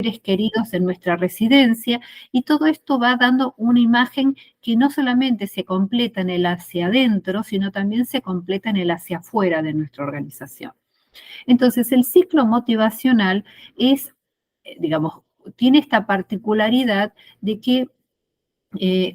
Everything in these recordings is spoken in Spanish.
seres queridos en nuestra residencia, y todo esto va dando una imagen que no solamente se completa en el hacia adentro, sino también se completa en el hacia afuera de nuestra organización. Entonces, el ciclo motivacional es, digamos, tiene esta particularidad de que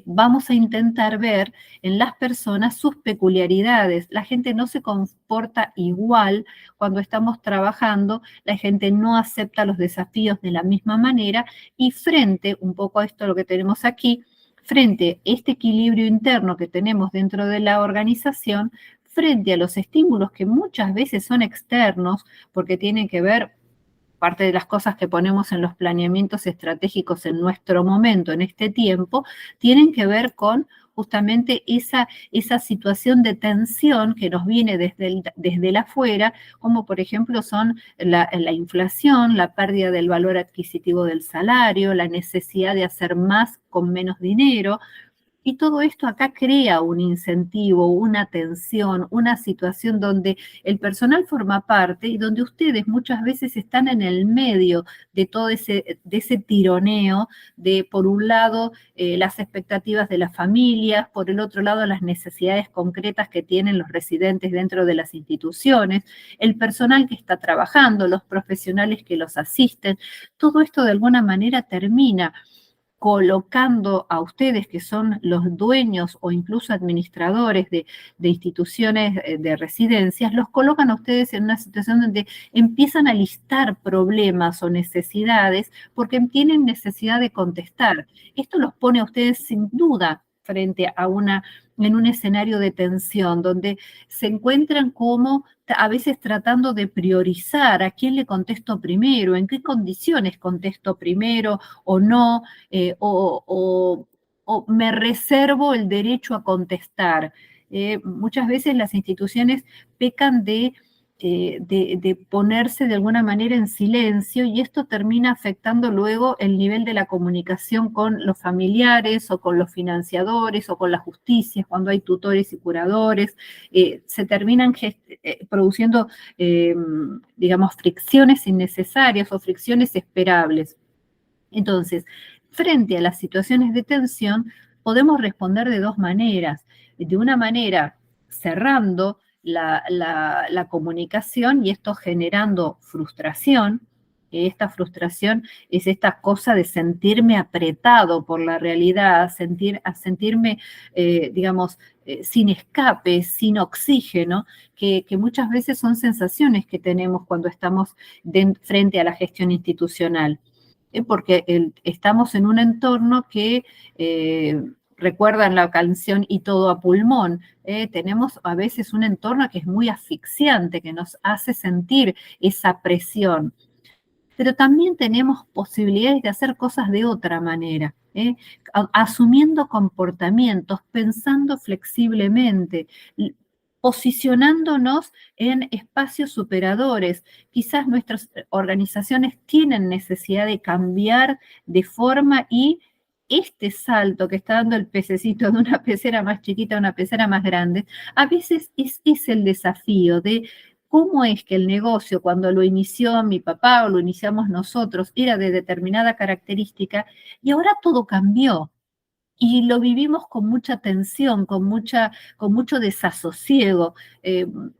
vamos a intentar ver en las personas sus peculiaridades. La gente no se comporta igual cuando estamos trabajando, la gente no acepta los desafíos de la misma manera, y frente un poco a esto lo que tenemos aquí, frente a este equilibrio interno que tenemos dentro de la organización, frente a los estímulos que muchas veces son externos, porque tienen que ver parte de las cosas que ponemos en los planeamientos estratégicos en nuestro momento, en este tiempo, tienen que ver con justamente esa situación de tensión que nos viene desde el afuera, como por ejemplo son la inflación, la pérdida del valor adquisitivo del salario, la necesidad de hacer más con menos dinero. Y todo esto acá crea un incentivo, una tensión, una situación donde el personal forma parte y donde ustedes muchas veces están en el medio de todo de ese tironeo de, por un lado, las expectativas de las familias, por el otro lado, las necesidades concretas que tienen los residentes dentro de las instituciones, el personal que está trabajando, los profesionales que los asisten. Todo esto de alguna manera termina colocando a ustedes, que son los dueños o incluso administradores de instituciones de residencias, los colocan a ustedes en una situación donde empiezan a listar problemas o necesidades porque tienen necesidad de contestar. Esto los pone a ustedes sin duda frente a en un escenario de tensión, donde se encuentran como a veces tratando de priorizar a quién le contesto primero, en qué condiciones contesto primero o no, o me reservo el derecho a contestar. Muchas veces las instituciones pecan de ponerse de alguna manera en silencio, y esto termina afectando luego el nivel de la comunicación con los familiares o con los financiadores o con la justicia, cuando hay tutores y curadores. Se terminan produciendo, digamos, fricciones innecesarias o fricciones esperables. Entonces, frente a las situaciones de tensión, podemos responder de dos maneras. De una manera, cerrando la comunicación, y esto generando frustración. Esta frustración es esta cosa de sentirme apretado por la realidad, a sentirme, digamos, sin escape, sin oxígeno, que muchas veces son sensaciones que tenemos cuando estamos frente a la gestión institucional. Porque estamos en un entorno que, recuerdan la canción Y todo a pulmón, tenemos a veces un entorno que es muy asfixiante, que nos hace sentir esa presión. Pero también tenemos posibilidades de hacer cosas de otra manera, asumiendo comportamientos, pensando flexiblemente, posicionándonos en espacios superadores. Quizás nuestras organizaciones tienen necesidad de cambiar de forma, y este salto que está dando el pececito de una pecera más chiquita a una pecera más grande, a veces es el desafío de cómo es que el negocio, cuando lo inició mi papá o lo iniciamos nosotros, era de determinada característica, y ahora todo cambió. Y lo vivimos con mucha tensión, con mucho desasosiego.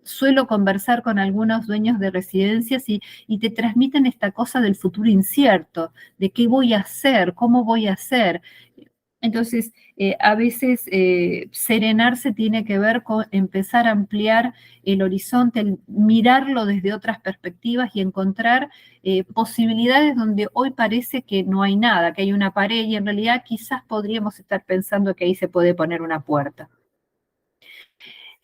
Suelo conversar con algunos dueños de residencias y te transmiten esta cosa del futuro incierto, de qué voy a hacer, cómo voy a hacer. Entonces, a veces serenarse tiene que ver con empezar a ampliar el horizonte, mirarlo desde otras perspectivas y encontrar posibilidades donde hoy parece que no hay nada, que hay una pared, y en realidad quizás podríamos estar pensando que ahí se puede poner una puerta.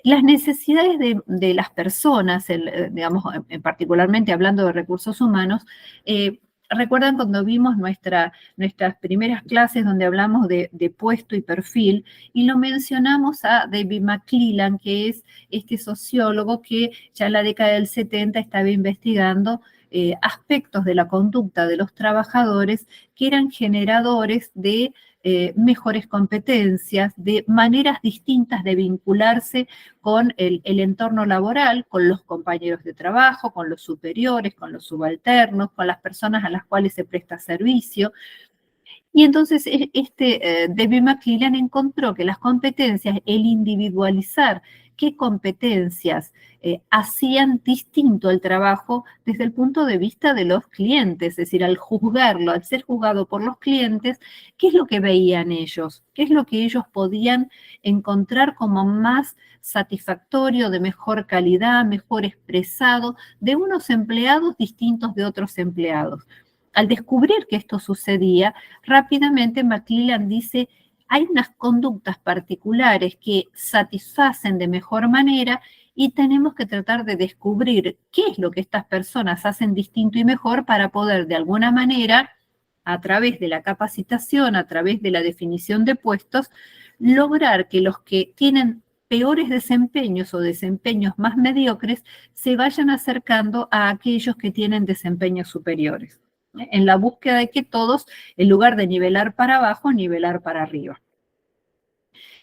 Las necesidades de las personas, digamos, particularmente hablando de recursos humanos, recuerdan cuando vimos nuestras primeras clases donde hablamos de puesto y perfil, y lo mencionamos a David McClelland, que es este sociólogo que ya en la década del 70 estaba investigando aspectos de la conducta de los trabajadores que eran generadores de mejores competencias, de maneras distintas de vincularse con el entorno laboral, con los compañeros de trabajo, con los superiores, con los subalternos, con las personas a las cuales se presta servicio. Y entonces David McClellan encontró que las competencias, el individualizar qué competencias hacían distinto el trabajo desde el punto de vista de los clientes, es decir, al juzgarlo, al ser juzgado por los clientes, ¿qué es lo que veían ellos? ¿Qué es lo que ellos podían encontrar como más satisfactorio, de mejor calidad, mejor expresado, de unos empleados distintos de otros empleados? Al descubrir que esto sucedía, rápidamente McClellan dice, hay unas conductas particulares que satisfacen de mejor manera y tenemos que tratar de descubrir qué es lo que estas personas hacen distinto y mejor para poder de alguna manera, a través de la capacitación, a través de la definición de puestos, lograr que los que tienen peores desempeños o desempeños más mediocres se vayan acercando a aquellos que tienen desempeños superiores, en la búsqueda de que todos, en lugar de nivelar para abajo, nivelar para arriba.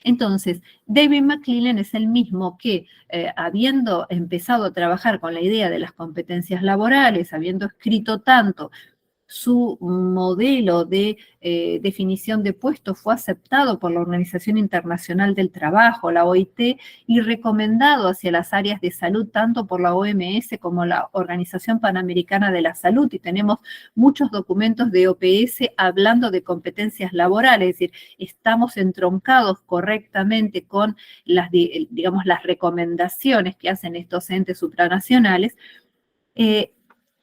Entonces, David McClellan es el mismo que, habiendo empezado a trabajar con la idea de las competencias laborales, habiendo escrito tanto, su modelo de definición de puestos fue aceptado por la Organización Internacional del Trabajo, la OIT, y recomendado hacia las áreas de salud tanto por la OMS como la Organización Panamericana de la Salud, y tenemos muchos documentos de OPS hablando de competencias laborales, es decir, estamos entroncados correctamente con digamos, las recomendaciones que hacen estos entes supranacionales.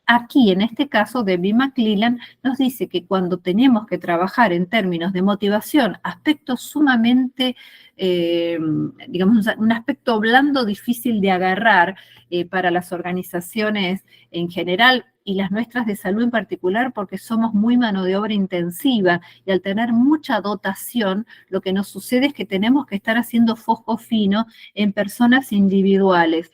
Aquí, en este caso, David McClellan nos dice que cuando tenemos que trabajar en términos de motivación, aspectos sumamente, digamos, un aspecto blando, difícil de agarrar para las organizaciones en general y las nuestras de salud en particular, porque somos muy mano de obra intensiva y al tener mucha dotación, lo que nos sucede es que tenemos que estar haciendo foco fino en personas individuales.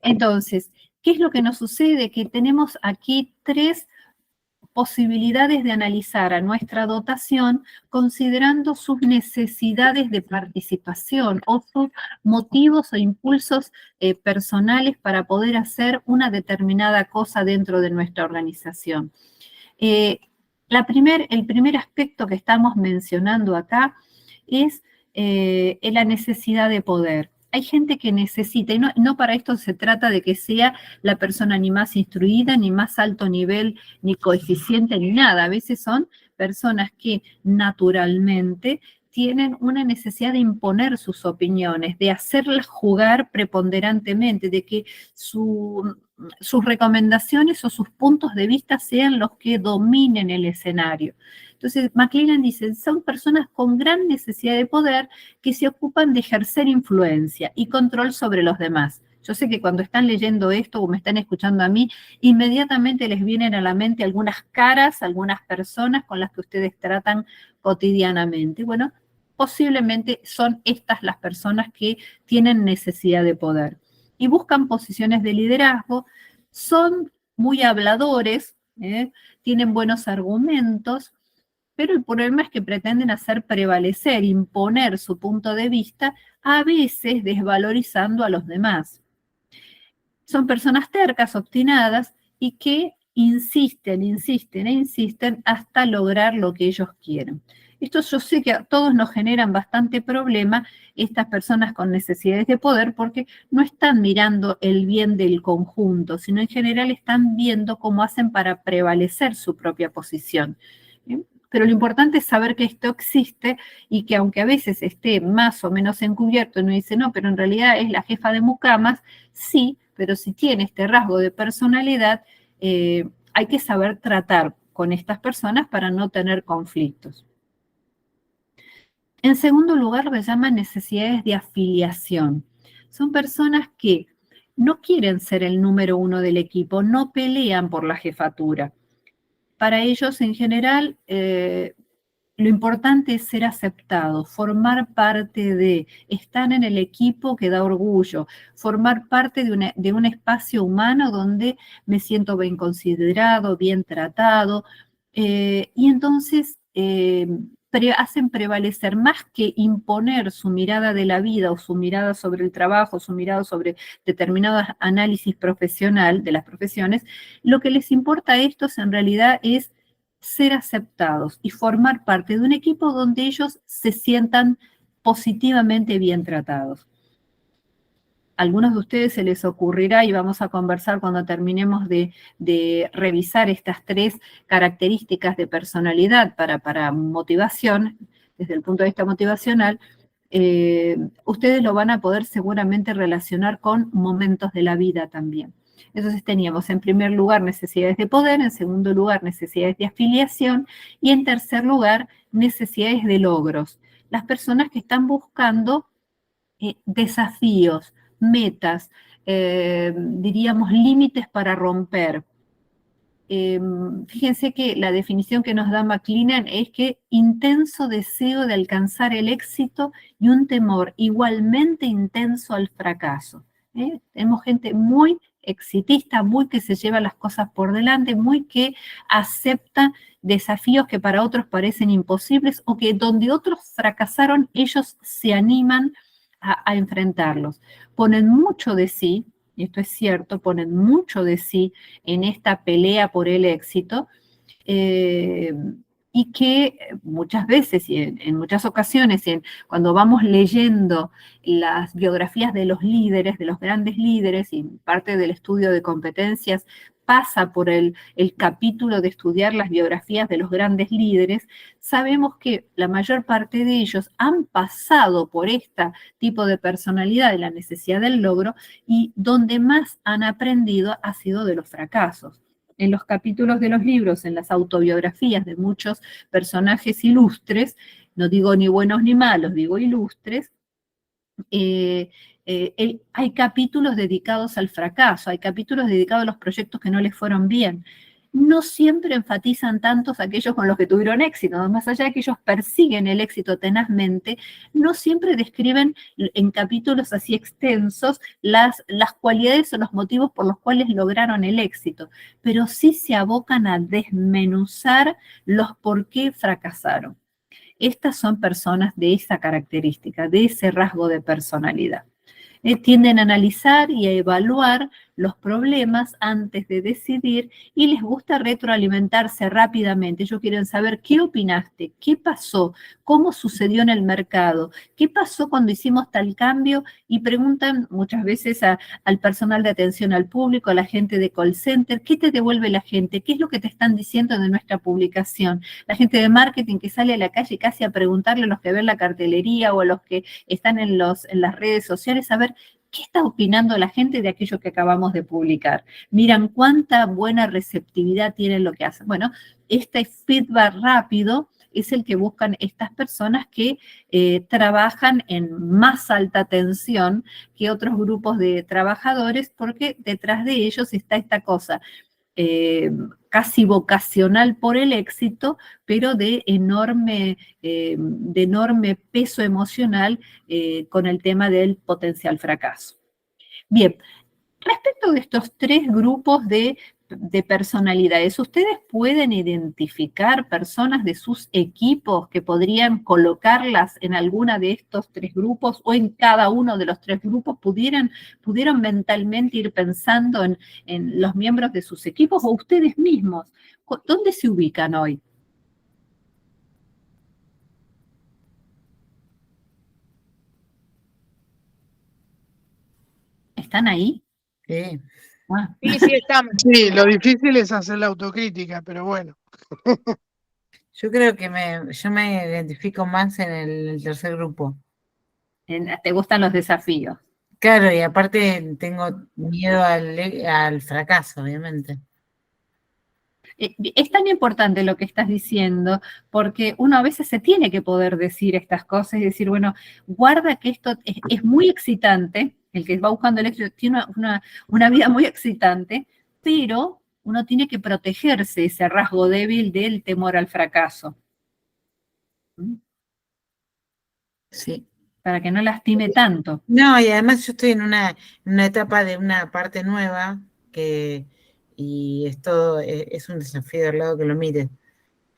Entonces, ¿qué es lo que nos sucede? Que tenemos aquí tres posibilidades de analizar a nuestra dotación considerando sus necesidades de participación o sus motivos o impulsos personales para poder hacer una determinada cosa dentro de nuestra organización. El primer aspecto que estamos mencionando acá es la necesidad de poder. Hay gente que necesita, y no para esto se trata de que sea la persona ni más instruida, ni más alto nivel, ni coeficiente, ni nada. A veces son personas que naturalmente tienen una necesidad de imponer sus opiniones, de hacerlas jugar preponderantemente, de que sus recomendaciones o sus puntos de vista sean los que dominen el escenario. Entonces, McClellan dice, son personas con gran necesidad de poder que se ocupan de ejercer influencia y control sobre los demás. Yo sé que cuando están leyendo esto o me están escuchando a mí, inmediatamente les vienen a la mente algunas caras, algunas personas con las que ustedes tratan cotidianamente. Bueno, posiblemente son estas las personas que tienen necesidad de poder y buscan posiciones de liderazgo, son muy habladores, tienen buenos argumentos, pero el problema es que pretenden hacer prevalecer, imponer su punto de vista, a veces desvalorizando a los demás. Son personas tercas, obstinadas y que insisten hasta lograr lo que ellos quieren. Esto yo sé que a todos nos generan bastante problema, estas personas con necesidades de poder, porque no están mirando el bien del conjunto, sino en general están viendo cómo hacen para prevalecer su propia posición. ¿Bien? Pero lo importante es saber que esto existe y que aunque a veces esté más o menos encubierto, uno dice, no, pero en realidad es la jefa de mucamas, sí, pero si tiene este rasgo de personalidad, hay que saber tratar con estas personas para no tener conflictos. En segundo lugar, lo llaman necesidades de afiliación. Son personas que no quieren ser el número uno del equipo, no pelean por la jefatura. Para ellos, en general, lo importante es ser aceptado, formar parte de, estar en el equipo que da orgullo, formar parte de un espacio humano donde me siento bien considerado, bien tratado, Y entonces hacen prevalecer más que imponer su mirada de la vida o su mirada sobre el trabajo, su mirada sobre determinado análisis profesional de las profesiones, lo que les importa a estos en realidad es ser aceptados y formar parte de un equipo donde ellos se sientan positivamente bien tratados. A algunos de ustedes se les ocurrirá, y vamos a conversar cuando terminemos de revisar estas 3 características de personalidad para motivación, desde el punto de vista motivacional, ustedes lo van a poder seguramente relacionar con momentos de la vida también. Entonces teníamos en primer lugar necesidades de poder, en segundo lugar necesidades de afiliación y en tercer lugar necesidades de logros. Las personas que están buscando desafíos, metas, diríamos límites para romper. Fíjense que la definición que nos da McLennan es que intenso deseo de alcanzar el éxito y un temor igualmente intenso al fracaso. Tenemos gente muy exitista, muy que se lleva las cosas por delante, muy que acepta desafíos que para otros parecen imposibles o que donde otros fracasaron, ellos se animan a enfrentarlos. Ponen mucho de sí, y esto es cierto, ponen mucho de sí en esta pelea por el éxito, y que muchas veces y en muchas ocasiones, cuando vamos leyendo las biografías de los líderes, de los grandes líderes, y parte del estudio de competencias pasa por el capítulo de estudiar las biografías de los grandes líderes, sabemos que la mayor parte de ellos han pasado por este tipo de personalidad, de la necesidad del logro, y donde más han aprendido ha sido de los fracasos. En los capítulos de los libros, en las autobiografías de muchos personajes ilustres, no digo ni buenos ni malos, digo ilustres, hay capítulos dedicados al fracaso, hay capítulos dedicados a los proyectos que no les fueron bien. No siempre enfatizan tantos aquellos con los que tuvieron éxito, más allá de que ellos persiguen el éxito tenazmente, no siempre describen en capítulos así extensos las cualidades o los motivos por los cuales lograron el éxito, pero sí se abocan a desmenuzar los por qué fracasaron. Estas son personas de esa característica, de ese rasgo de personalidad. Tienden a analizar y a evaluar los problemas antes de decidir y les gusta retroalimentarse rápidamente. Ellos quieren saber qué opinaste, qué pasó, cómo sucedió en el mercado, qué pasó cuando hicimos tal cambio, y preguntan muchas veces al personal de atención al público, a la gente de call center, ¿qué te devuelve la gente? ¿Qué es lo que te están diciendo de nuestra publicación? La gente de marketing que sale a la calle casi a preguntarle a los que ven la cartelería o a los que están en las redes sociales, a ver qué está opinando la gente de aquello que acabamos de publicar. Miran cuánta buena receptividad tienen lo que hacen. Bueno, este feedback rápido es el que buscan estas personas que trabajan en más alta tensión que otros grupos de trabajadores, porque detrás de ellos está esta cosa casi vocacional por el éxito, pero de enorme peso emocional con el tema del potencial fracaso. Bien, respecto de estos 3 grupos de personalidades, ¿ustedes pueden identificar personas de sus equipos que podrían colocarlas en alguna de estos 3 grupos o en cada uno de los 3 grupos? ¿Pudieron mentalmente ir pensando en los miembros de sus equipos o ustedes mismos? ¿Dónde se ubican hoy? ¿Están ahí? Sí. Ah. Sí, estamos. Sí, lo difícil es hacer la autocrítica, pero bueno. Yo creo que yo me identifico más en el tercer grupo. ¿Te gustan los desafíos? Claro, y aparte tengo miedo al fracaso, obviamente. Es tan importante lo que estás diciendo, porque uno a veces se tiene que poder decir estas cosas y decir, bueno, guarda que esto es muy excitante, el que va buscando el éxito tiene una vida muy excitante, pero uno tiene que protegerse ese rasgo débil del temor al fracaso. Sí. Para que no lastime tanto. No, y además yo estoy en una etapa de una parte nueva y es todo, es un desafío al lado que lo mire.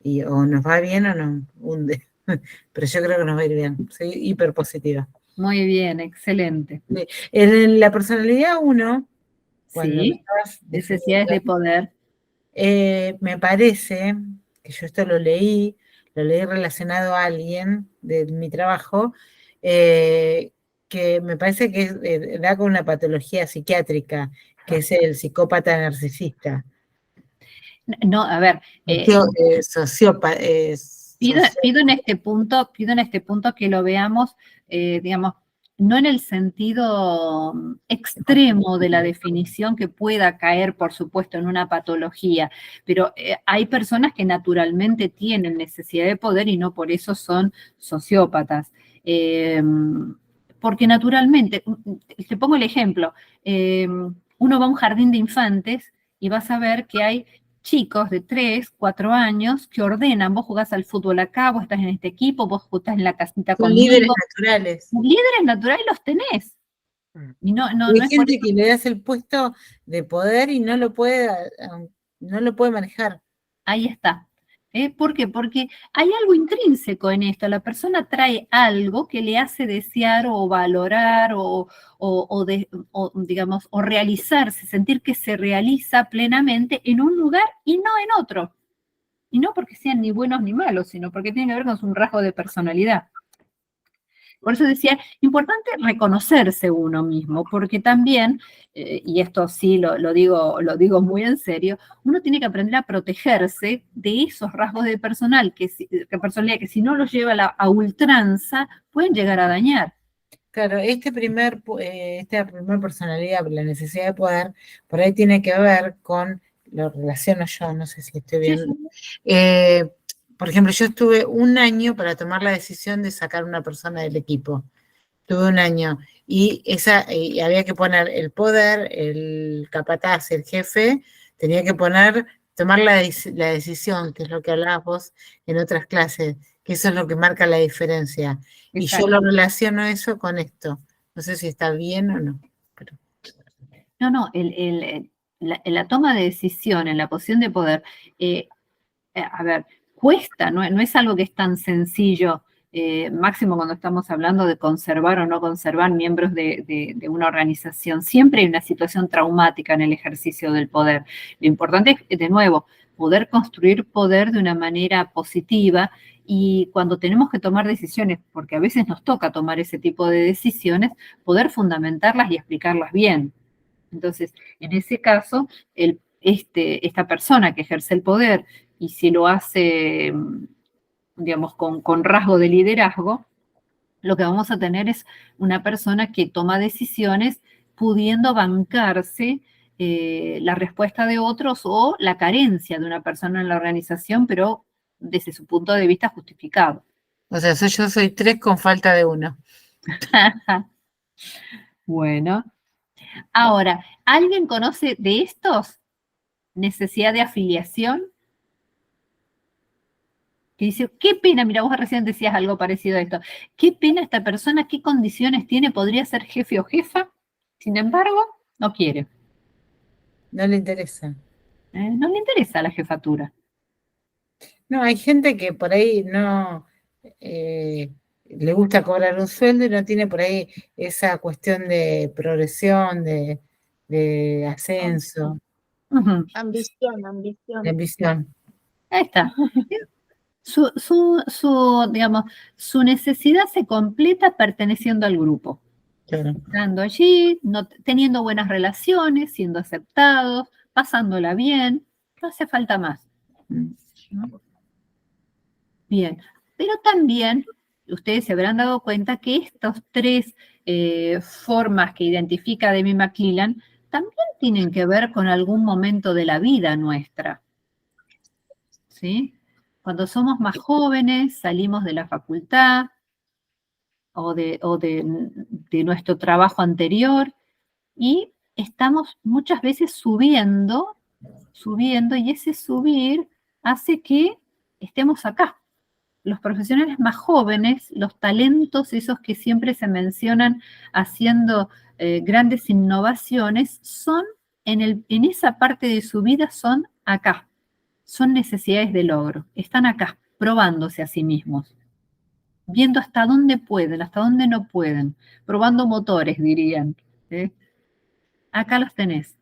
y o nos va bien o nos hunde. Pero yo creo que nos va a ir bien. Soy hiperpositiva. Muy bien, excelente. En la personalidad 1, cuando me Sí, estabas necesidades definiendo, de poder. me parece que yo esto lo leí relacionado a alguien de mi trabajo, que me parece que da con una patología psiquiátrica, que es el psicópata narcisista. No, a ver, Sociópata. pido en este punto que lo veamos, digamos, no en el sentido extremo de la definición que pueda caer, por supuesto, en una patología, pero hay personas que naturalmente tienen necesidad de poder y no por eso son sociópatas. Porque naturalmente, te pongo el ejemplo, uno va a un jardín de infantes y vas a ver que hay chicos de 3, 4 años que ordenan, vos jugás al fútbol acá, vos estás en este equipo, vos estás en la casita Son líderes conmigo. naturales. Líderes naturales los tenés. Y no Hay es por gente eso. que le das el puesto de poder y no lo puede manejar. Ahí está. ¿Por qué? Porque hay algo intrínseco en esto. La persona trae algo que le hace desear o valorar digamos, o realizarse, sentir que se realiza plenamente en un lugar y no en otro. Y no porque sean ni buenos ni malos, sino porque tiene que ver con un rasgo de personalidad. Por eso decía, importante reconocerse uno mismo, porque también, y esto sí lo digo muy en serio, uno tiene que aprender a protegerse de esos rasgos de personalidad que si no los lleva a ultranza, pueden llegar a dañar. Claro, esta primer personalidad, la necesidad de poder, por ahí tiene que ver con, lo relaciono yo, no sé si estoy Sí, bien. sí. Por ejemplo, yo estuve un año para tomar la decisión de sacar una persona del equipo. Tuve un año y había que poner el poder, el capataz, el jefe, tenía que tomar la decisión, que es lo que hablabas vos en otras clases, que eso es lo que marca la diferencia. Y yo lo relaciono eso con esto. No sé si está bien o no. Pero... No, la toma de decisión en la posición de poder, a ver, cuesta, no es algo que es tan sencillo, máximo cuando estamos hablando de conservar o no conservar miembros de una organización. Siempre hay una situación traumática en el ejercicio del poder. Lo importante es, de nuevo, poder construir poder de una manera positiva y cuando tenemos que tomar decisiones, porque a veces nos toca tomar ese tipo de decisiones, poder fundamentarlas y explicarlas bien. Entonces, en ese caso, esta persona que ejerce el poder y si lo hace, digamos, con rasgo de liderazgo, lo que vamos a tener es una persona que toma decisiones pudiendo bancarse la respuesta de otros o la carencia de una persona en la organización, pero desde su punto de vista justificado. O sea, yo soy 3 con falta de 1. Bueno, ahora, ¿alguien conoce de estos necesidad de afiliación? Que dice, qué pena, mira, vos recién decías algo parecido a esto, qué pena esta persona, qué condiciones tiene, podría ser jefe o jefa, sin embargo, no quiere. No le interesa. No le interesa la jefatura. No, hay gente que por ahí no le gusta cobrar un sueldo y no tiene por ahí esa cuestión de progresión, de ascenso, Uh-huh. Ambición. de ambición. Ahí está. Digamos, su necesidad se completa perteneciendo al grupo. Claro. Estando allí, teniendo buenas relaciones, siendo aceptados, pasándola bien, no hace falta más. ¿No? Bien, pero también ustedes se habrán dado cuenta que estas 3 formas que identifica Demi McClellan también tienen que ver con algún momento de la vida nuestra. ¿Sí? Cuando somos más jóvenes, salimos de la facultad o de nuestro trabajo anterior y estamos muchas veces subiendo y ese subir hace que estemos acá. Los profesionales más jóvenes, los talentos, esos que siempre se mencionan haciendo grandes innovaciones, son en esa parte de su vida, son acá, son necesidades de logro. Están acá, probándose a sí mismos, viendo hasta dónde pueden, hasta dónde no pueden, probando motores, dirían. ¿Sí? Acá los tenés.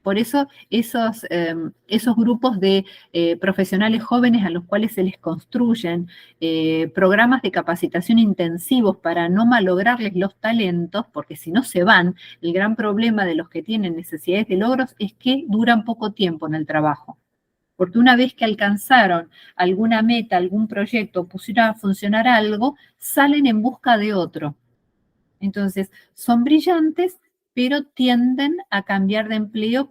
Por eso esos grupos de profesionales jóvenes a los cuales se les construyen programas de capacitación intensivos para no malograrles los talentos, porque si no se van, el gran problema de los que tienen necesidades de logros es que duran poco tiempo en el trabajo. Porque una vez que alcanzaron alguna meta, algún proyecto, pusieron a funcionar algo, salen en busca de otro. Entonces, son brillantes, pero tienden a cambiar de empleo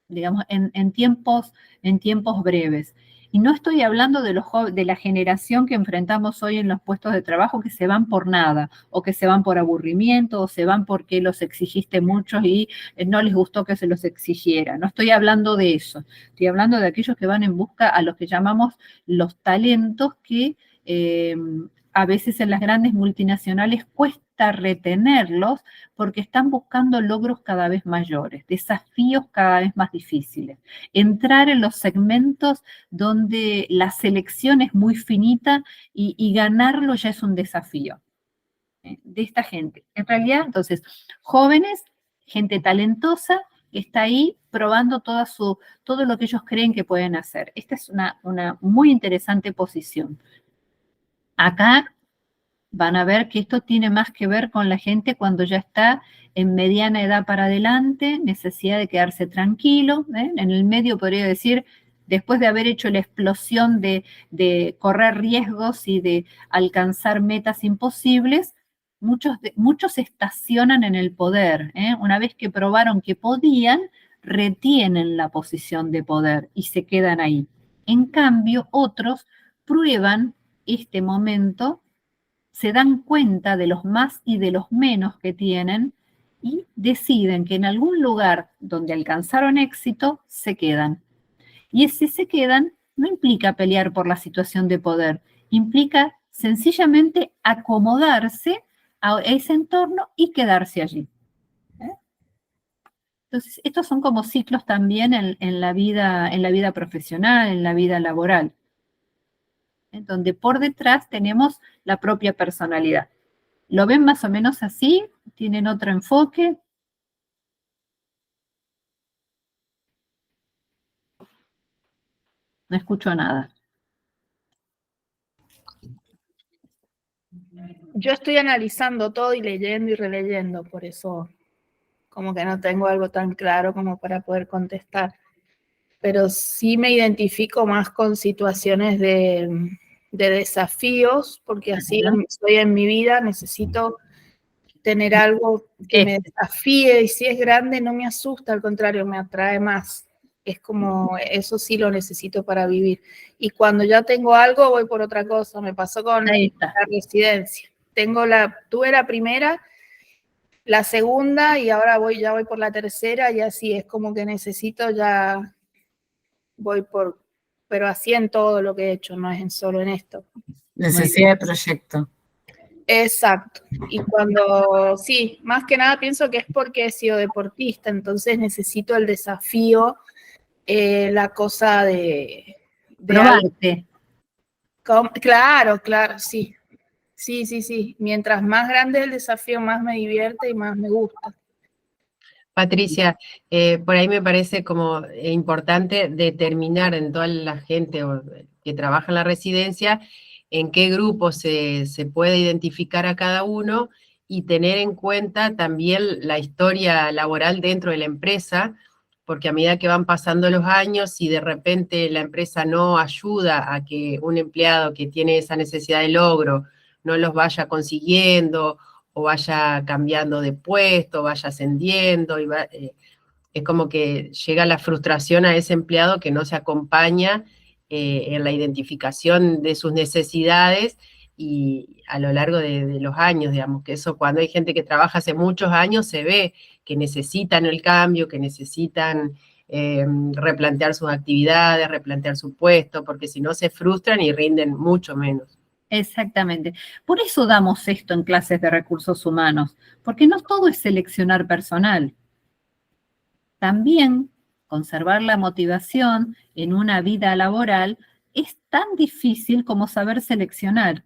digamos, en tiempos breves. Y no estoy hablando de la generación que enfrentamos hoy en los puestos de trabajo que se van por nada, o que se van por aburrimiento, o se van porque los exigiste mucho y no les gustó que se los exigiera. No estoy hablando de eso. Estoy hablando de aquellos que van en busca a los que llamamos los talentos que a veces en las grandes multinacionales cuesta retenerlos porque están buscando logros cada vez mayores, desafíos cada vez más difíciles. Entrar en los segmentos donde la selección es muy finita y ganarlo ya es un desafío de esta gente. En realidad, entonces, jóvenes, gente talentosa, que está ahí probando todo lo que ellos creen que pueden hacer. Esta es una muy interesante posición. Acá van a ver que esto tiene más que ver con la gente cuando ya está en mediana edad para adelante, necesidad de quedarse tranquilo. En el medio podría decir, después de haber hecho la explosión de correr riesgos y de alcanzar metas imposibles, muchos se estacionan en el poder. Una vez que probaron que podían, retienen la posición de poder y se quedan ahí. En cambio, otros prueban este momento, se dan cuenta de los más y de los menos que tienen y deciden que en algún lugar donde alcanzaron éxito se quedan. Y ese se quedan no implica pelear por la situación de poder, implica sencillamente acomodarse a ese entorno y quedarse allí. Entonces, estos son como ciclos también en la vida profesional, en la vida laboral, en donde por detrás tenemos la propia personalidad. ¿Lo ven más o menos así? ¿Tienen otro enfoque? No escucho nada. Yo estoy analizando todo y leyendo y releyendo, por eso como que no tengo algo tan claro como para poder contestar. Pero sí me identifico más con situaciones de desafíos, porque así estoy en mi vida, necesito tener algo que me desafíe, y si es grande no me asusta, al contrario, me atrae más. Es como, eso sí lo necesito para vivir. Y cuando ya tengo algo, voy por otra cosa. Me pasó con la residencia. Tuve la primera, la segunda, y ahora ya voy por la tercera, y así es como que necesito ya, pero así en todo lo que he hecho, no es solo en esto. Necesidad de proyecto. Exacto. Y sí, más que nada pienso que es porque he sido deportista, entonces necesito el desafío, la cosa de probarte. Claro, sí. Sí. Mientras más grande el desafío, más me divierte y más me gusta. Patricia, por ahí me parece como importante determinar en toda la gente que trabaja en la residencia en qué grupo se puede identificar a cada uno y tener en cuenta también la historia laboral dentro de la empresa, porque a medida que van pasando los años y de repente la empresa no ayuda a que un empleado que tiene esa necesidad de logro no los vaya consiguiendo o vaya cambiando de puesto, vaya ascendiendo, es como que llega la frustración a ese empleado que no se acompaña en la identificación de sus necesidades y a lo largo de los años, digamos, que eso cuando hay gente que trabaja hace muchos años se ve que necesitan el cambio, que necesitan replantear sus actividades, replantear su puesto, porque si no se frustran y rinden mucho menos. Exactamente. Por eso damos esto en clases de recursos humanos, porque no todo es seleccionar personal. También conservar la motivación en una vida laboral es tan difícil como saber seleccionar,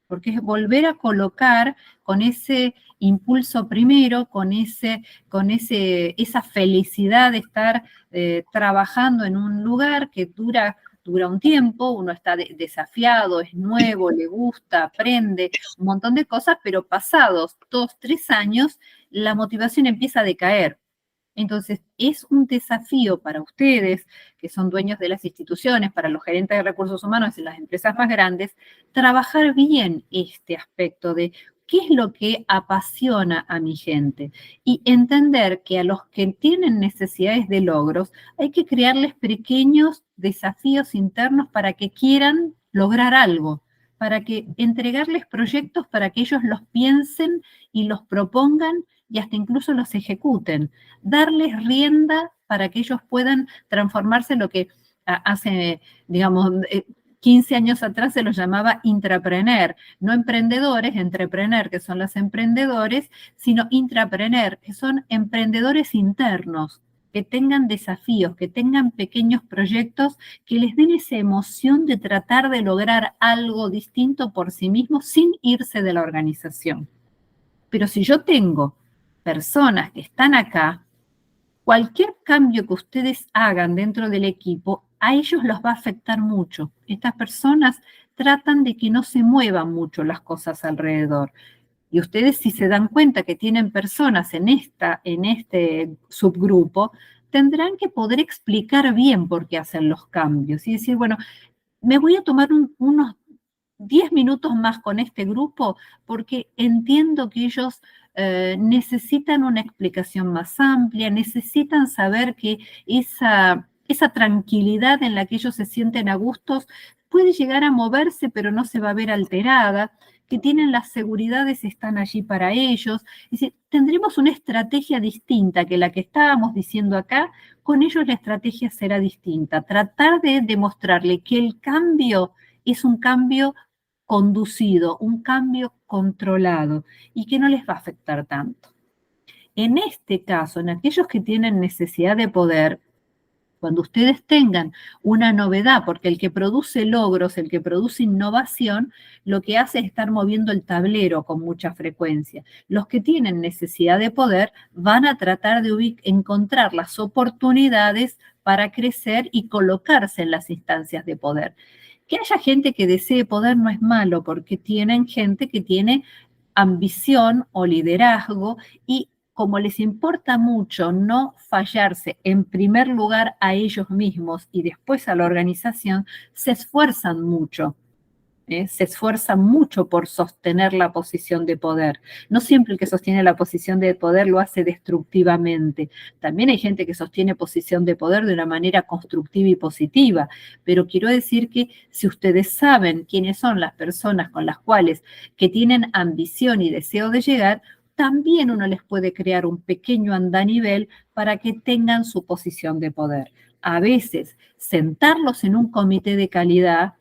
porque es volver a colocar con ese impulso primero, con esa felicidad de estar trabajando en un lugar que dura un tiempo, uno está desafiado, es nuevo, le gusta, aprende, un montón de cosas, pero pasados 2, 3 años, la motivación empieza a decaer. Entonces, es un desafío para ustedes, que son dueños de las instituciones, para los gerentes de recursos humanos en las empresas más grandes, trabajar bien este aspecto de qué es lo que apasiona a mi gente y entender que a los que tienen necesidades de logros hay que crearles pequeños desafíos internos para que quieran lograr algo, para que entregarles proyectos para que ellos los piensen y los propongan y hasta incluso los ejecuten. Darles rienda para que ellos puedan transformarse en lo que hace, digamos, 15 años atrás se los llamaba intrapreneur, no emprendedores, entrepreneur, que son los emprendedores, sino intrapreneur, que son emprendedores internos, que tengan desafíos, que tengan pequeños proyectos, que les den esa emoción de tratar de lograr algo distinto por sí mismos sin irse de la organización. Pero si yo tengo personas que están acá, cualquier cambio que ustedes hagan dentro del equipo, a ellos los va a afectar mucho. Estas personas tratan de que no se muevan mucho las cosas alrededor. Y ustedes, si se dan cuenta que tienen personas en este subgrupo, tendrán que poder explicar bien por qué hacen los cambios. Y decir, bueno, me voy a tomar unos 10 minutos más con este grupo porque entiendo que ellos necesitan una explicación más amplia, necesitan saber que esa tranquilidad en la que ellos se sienten a gustos puede llegar a moverse, pero no se va a ver alterada, que tienen las seguridades, están allí para ellos. Es decir, tendremos una estrategia distinta que la que estábamos diciendo acá, con ellos la estrategia será distinta. Tratar de demostrarle que el cambio es un cambio conducido, un cambio controlado y que no les va a afectar tanto. En este caso, en aquellos que tienen necesidad de poder, cuando ustedes tengan una novedad, porque el que produce logros, el que produce innovación, lo que hace es estar moviendo el tablero con mucha frecuencia. Los que tienen necesidad de poder van a tratar de encontrar las oportunidades para crecer y colocarse en las instancias de poder. Que haya gente que desee poder no es malo, porque tienen gente que tiene ambición o liderazgo y como les importa mucho no fallarse en primer lugar a ellos mismos y después a la organización, se esfuerzan mucho. Se esfuerzan mucho por sostener la posición de poder. No siempre el que sostiene la posición de poder lo hace destructivamente. También hay gente que sostiene posición de poder de una manera constructiva y positiva, pero quiero decir que si ustedes saben quiénes son las personas con las cuales que tienen ambición y deseo de llegar, también uno les puede crear un pequeño andanivel para que tengan su posición de poder. A veces, sentarlos en un comité de calidad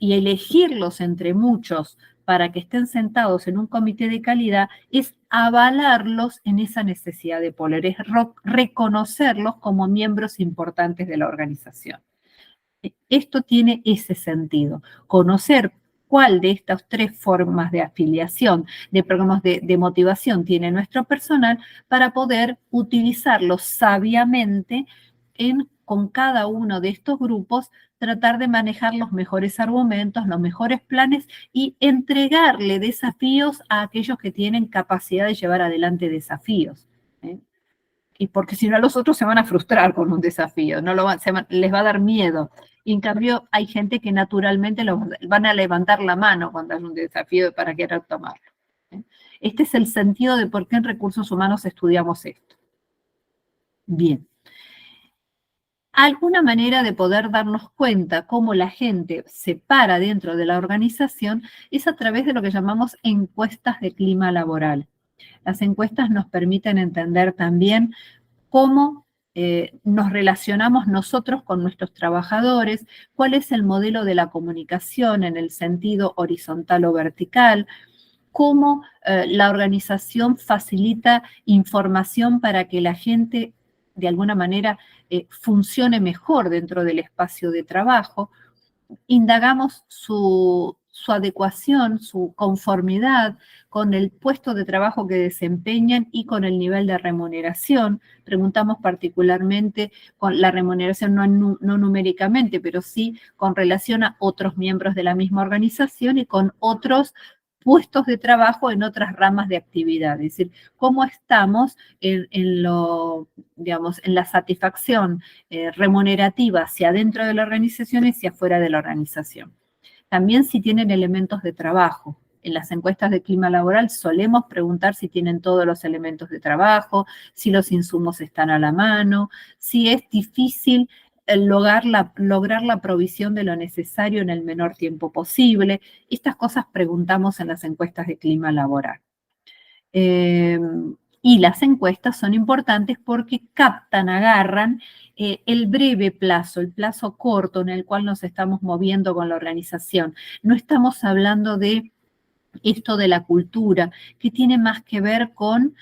y elegirlos entre muchos para que estén sentados en un comité de calidad es avalarlos en esa necesidad de poder, es reconocerlos como miembros importantes de la organización. Esto tiene ese sentido, conocer cuál de estas 3 formas de afiliación, de programas de motivación tiene nuestro personal para poder utilizarlos sabiamente con cada uno de estos grupos, tratar de manejar los mejores argumentos, los mejores planes y entregarle desafíos a aquellos que tienen capacidad de llevar adelante desafíos. Y porque si no, a los otros se van a frustrar con un desafío, les va a dar miedo. Y en cambio, hay gente que naturalmente van a levantar la mano cuando hay un desafío para querer tomarlo. Este es el sentido de por qué en recursos humanos estudiamos esto. Bien. Alguna manera de poder darnos cuenta cómo la gente se para dentro de la organización es a través de lo que llamamos encuestas de clima laboral. Las encuestas nos permiten entender también cómo nos relacionamos nosotros con nuestros trabajadores, cuál es el modelo de la comunicación en el sentido horizontal o vertical, cómo la organización facilita información para que la gente de alguna manera funcione mejor dentro del espacio de trabajo. Indagamos su adecuación, su conformidad con el puesto de trabajo que desempeñan y con el nivel de remuneración. Preguntamos particularmente con la remuneración, no numéricamente, pero sí con relación a otros miembros de la misma organización y con otros puestos de trabajo en otras ramas de actividad. Es decir, cómo estamos en la satisfacción remunerativa hacia dentro de la organización y hacia afuera de la organización. También si tienen elementos de trabajo. En las encuestas de clima laboral solemos preguntar si tienen todos los elementos de trabajo, si los insumos están a la mano, si es difícil lograr la provisión de lo necesario en el menor tiempo posible. Estas cosas preguntamos en las encuestas de clima laboral. Y las encuestas son importantes porque captan, agarran el breve plazo, el plazo corto en el cual nos estamos moviendo con la organización. No estamos hablando de esto de la cultura, que tiene más que ver con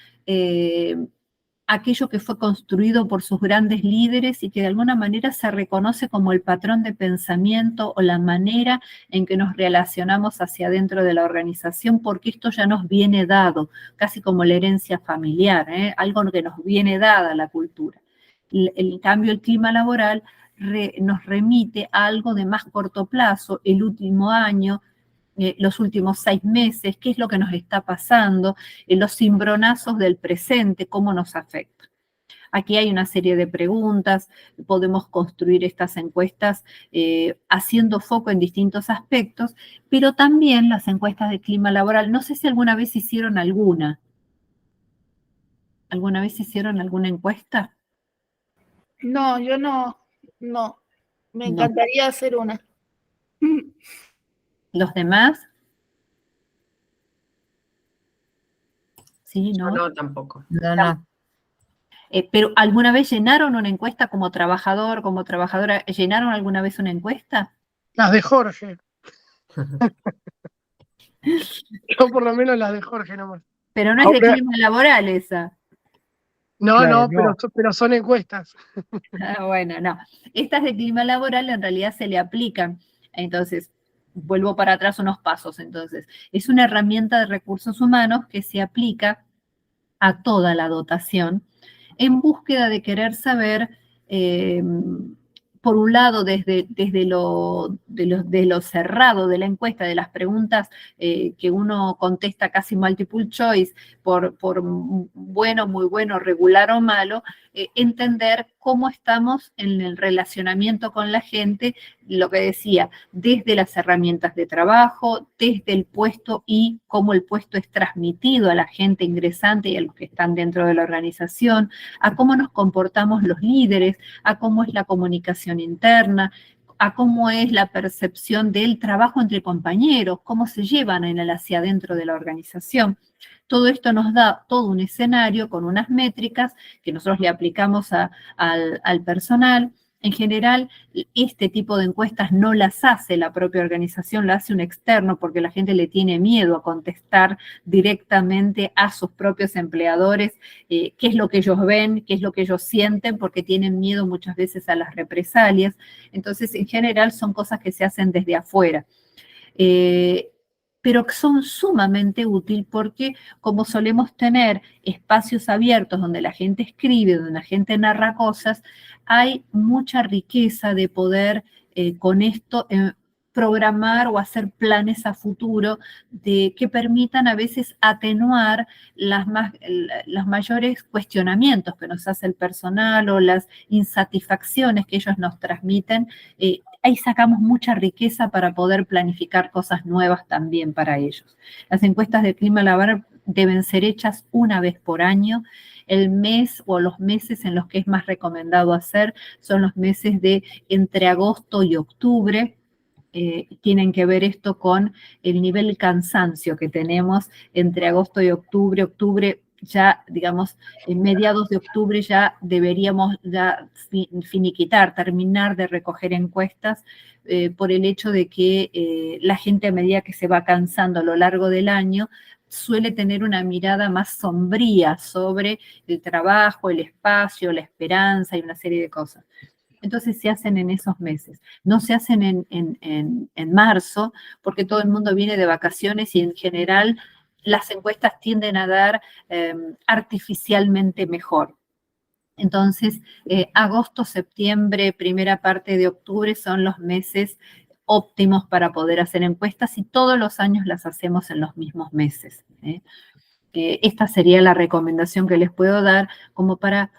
aquello que fue construido por sus grandes líderes y que de alguna manera se reconoce como el patrón de pensamiento o la manera en que nos relacionamos hacia adentro de la organización, porque esto ya nos viene dado, casi como la herencia familiar, algo que nos viene dada la cultura. En cambio, el clima laboral nos remite a algo de más corto plazo, el último año, los últimos 6 meses, qué es lo que nos está pasando, los cimbronazos del presente, cómo nos afecta. Aquí hay una serie de preguntas, podemos construir estas encuestas haciendo foco en distintos aspectos, pero también las encuestas de clima laboral, no sé si alguna vez hicieron alguna. ¿Alguna vez hicieron alguna encuesta? No, yo no. Me encantaría hacer una. ¿Los demás? Sí, ¿no? No, tampoco. No. Pero ¿alguna vez llenaron una encuesta como trabajador, como trabajadora? ¿Llenaron alguna vez una encuesta? Las de Jorge. Yo por lo menos las de Jorge nomás. Pero no es de clima laboral esa. No, Claro, pero son encuestas. Bueno, no. Estas de clima laboral en realidad se le aplican. Entonces, vuelvo para atrás unos pasos. Entonces, es una herramienta de recursos humanos que se aplica a toda la dotación en búsqueda de querer saber, por un lado, desde lo cerrado de la encuesta, de las preguntas que uno contesta casi multiple choice, por bueno, muy bueno, regular o malo, entender cómo estamos en el relacionamiento con la gente, lo que decía, desde las herramientas de trabajo, desde el puesto y cómo el puesto es transmitido a la gente ingresante y a los que están dentro de la organización, a cómo nos comportamos los líderes, a cómo es la comunicación interna, a cómo es la percepción del trabajo entre compañeros, cómo se llevan hacia adentro de la organización. Todo esto nos da todo un escenario con unas métricas que nosotros le aplicamos al personal. En general, este tipo de encuestas no las hace la propia organización, la hace un externo porque la gente le tiene miedo a contestar directamente a sus propios empleadores qué es lo que ellos ven, qué es lo que ellos sienten, porque tienen miedo muchas veces a las represalias. Entonces, en general, son cosas que se hacen desde afuera. Pero que son sumamente útiles porque como solemos tener espacios abiertos donde la gente escribe, donde la gente narra cosas, hay mucha riqueza de poder con esto programar o hacer planes a futuro que permitan a veces atenuar los mayores cuestionamientos que nos hace el personal o las insatisfacciones que ellos nos transmiten. Ahí sacamos mucha riqueza para poder planificar cosas nuevas también para ellos. Las encuestas de clima laboral deben ser hechas una vez por año. El mes o los meses en los que es más recomendado hacer son los meses de entre agosto y octubre. Tienen que ver esto con el nivel de cansancio que tenemos entre agosto y octubre. Octubre ya, digamos, en mediados de octubre ya deberíamos ya finiquitar, terminar de recoger encuestas por el hecho de que la gente a medida que se va cansando a lo largo del año suele tener una mirada más sombría sobre el trabajo, el espacio, la esperanza y una serie de cosas. Entonces se hacen en esos meses. No se hacen en marzo, porque todo el mundo viene de vacaciones y en general las encuestas tienden a dar artificialmente mejor. Entonces, agosto, septiembre, primera parte de octubre son los meses óptimos para poder hacer encuestas y todos los años las hacemos en los mismos meses. Esta sería la recomendación que les puedo dar como para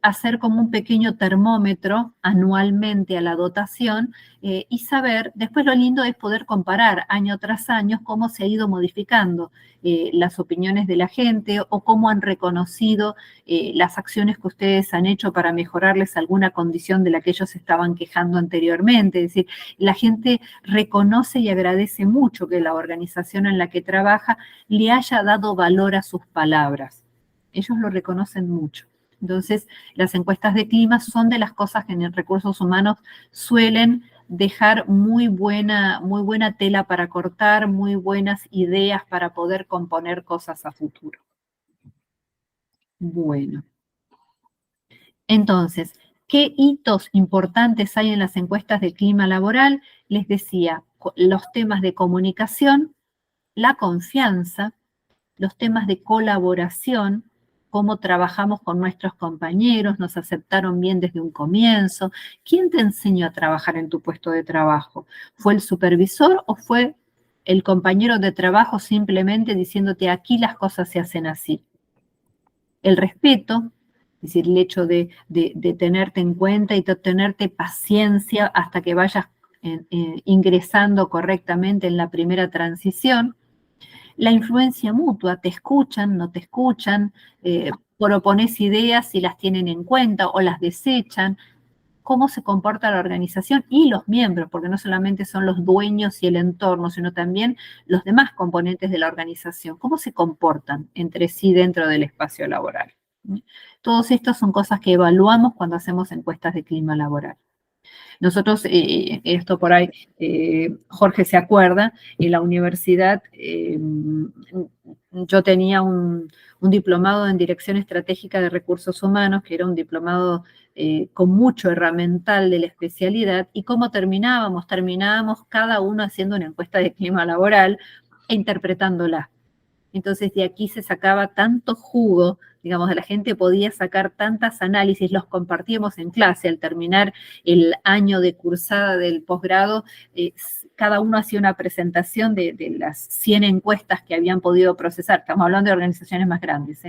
hacer como un pequeño termómetro anualmente a la dotación y saber, después lo lindo es poder comparar año tras año cómo se ha ido modificando las opiniones de la gente o cómo han reconocido las acciones que ustedes han hecho para mejorarles alguna condición de la que ellos estaban quejando anteriormente. Es decir, la gente reconoce y agradece mucho que la organización en la que trabaja le haya dado valor a sus palabras. Ellos lo reconocen mucho. Entonces, las encuestas de clima son de las cosas que en recursos humanos suelen dejar muy buena tela para cortar, muy buenas ideas para poder componer cosas a futuro. Bueno. Entonces, ¿qué hitos importantes hay en las encuestas de clima laboral? Les decía, los temas de comunicación, la confianza, los temas de colaboración, cómo trabajamos con nuestros compañeros, nos aceptaron bien desde un comienzo. ¿Quién te enseñó a trabajar en tu puesto de trabajo? ¿Fue el supervisor o fue el compañero de trabajo simplemente diciéndote aquí las cosas se hacen así? El respeto, es decir, el hecho de tenerte en cuenta y de tenerte paciencia hasta que vayas ingresando correctamente en la primera transición. La influencia mutua, te escuchan, no te escuchan, propones ideas si las tienen en cuenta o las desechan, cómo se comporta la organización y los miembros, porque no solamente son los dueños y el entorno, sino también los demás componentes de la organización, cómo se comportan entre sí dentro del espacio laboral. Todos estos son cosas que evaluamos cuando hacemos encuestas de clima laboral. Nosotros, esto por ahí, Jorge se acuerda, en la universidad yo tenía un diplomado en Dirección Estratégica de Recursos Humanos, que era un diplomado con mucho herramental de la especialidad, y cómo terminábamos cada uno haciendo una encuesta de clima laboral e interpretándola. Entonces de aquí se sacaba tanto jugo, digamos, la gente podía sacar tantas análisis, los compartíamos en clase. Al terminar el año de cursada del posgrado, cada uno hacía una presentación de las 100 encuestas que habían podido procesar. Estamos hablando de organizaciones más grandes,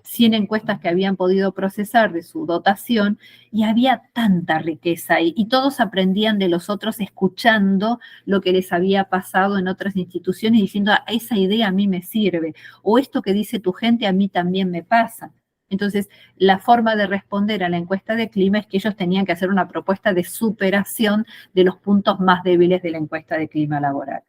100 encuestas que habían podido procesar de su dotación, y había tanta riqueza ahí, y todos aprendían de los otros escuchando lo que les había pasado en otras instituciones, diciendo, esa idea a mí me sirve, o esto que dice tu gente a mí también me pasa. Entonces, la forma de responder a la encuesta de clima es que ellos tenían que hacer una propuesta de superación de los puntos más débiles de la encuesta de clima laboral.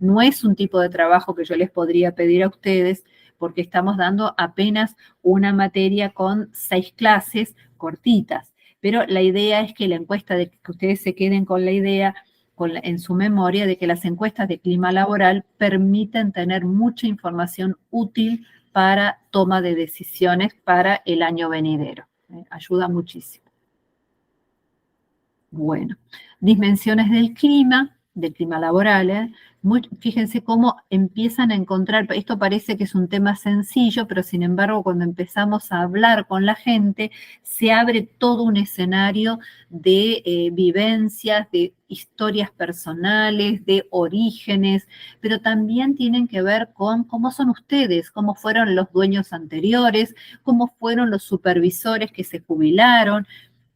No es un tipo de trabajo que yo les podría pedir a ustedes, porque estamos dando apenas una materia con 6 clases cortitas. Pero la idea es que la encuesta, de que ustedes se queden con la idea en su memoria de que las encuestas de clima laboral permiten tener mucha información útil para toma de decisiones para el año venidero. Ayuda muchísimo. Bueno, dimensiones del clima laboral, fíjense cómo empiezan a encontrar, esto parece que es un tema sencillo, pero sin embargo cuando empezamos a hablar con la gente, se abre todo un escenario de vivencias, de historias personales, de orígenes, pero también tienen que ver con cómo son ustedes, cómo fueron los dueños anteriores, cómo fueron los supervisores que se jubilaron.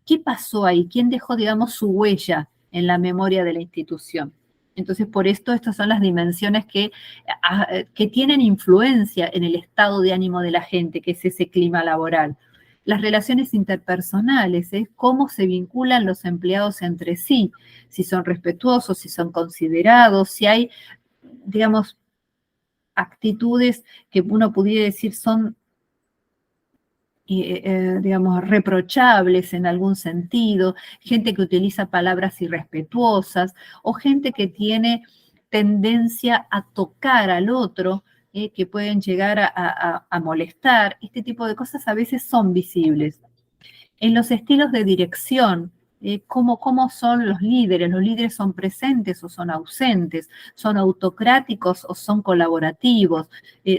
¿Qué pasó ahí? ¿Quién dejó, digamos, su huella en la memoria de la institución? Entonces, por esto, estas son las dimensiones que tienen influencia en el estado de ánimo de la gente, que es ese clima laboral. Las relaciones interpersonales, cómo se vinculan los empleados entre sí, si son respetuosos, si son considerados, si hay, digamos, actitudes que uno pudiera decir son digamos, reprochables en algún sentido, gente que utiliza palabras irrespetuosas o gente que tiene tendencia a tocar al otro que pueden llegar a molestar. Este tipo de cosas a veces son visibles. En los estilos de dirección, ¿cómo son los líderes? ¿Los líderes son presentes o son ausentes? ¿Son autocráticos o son colaborativos?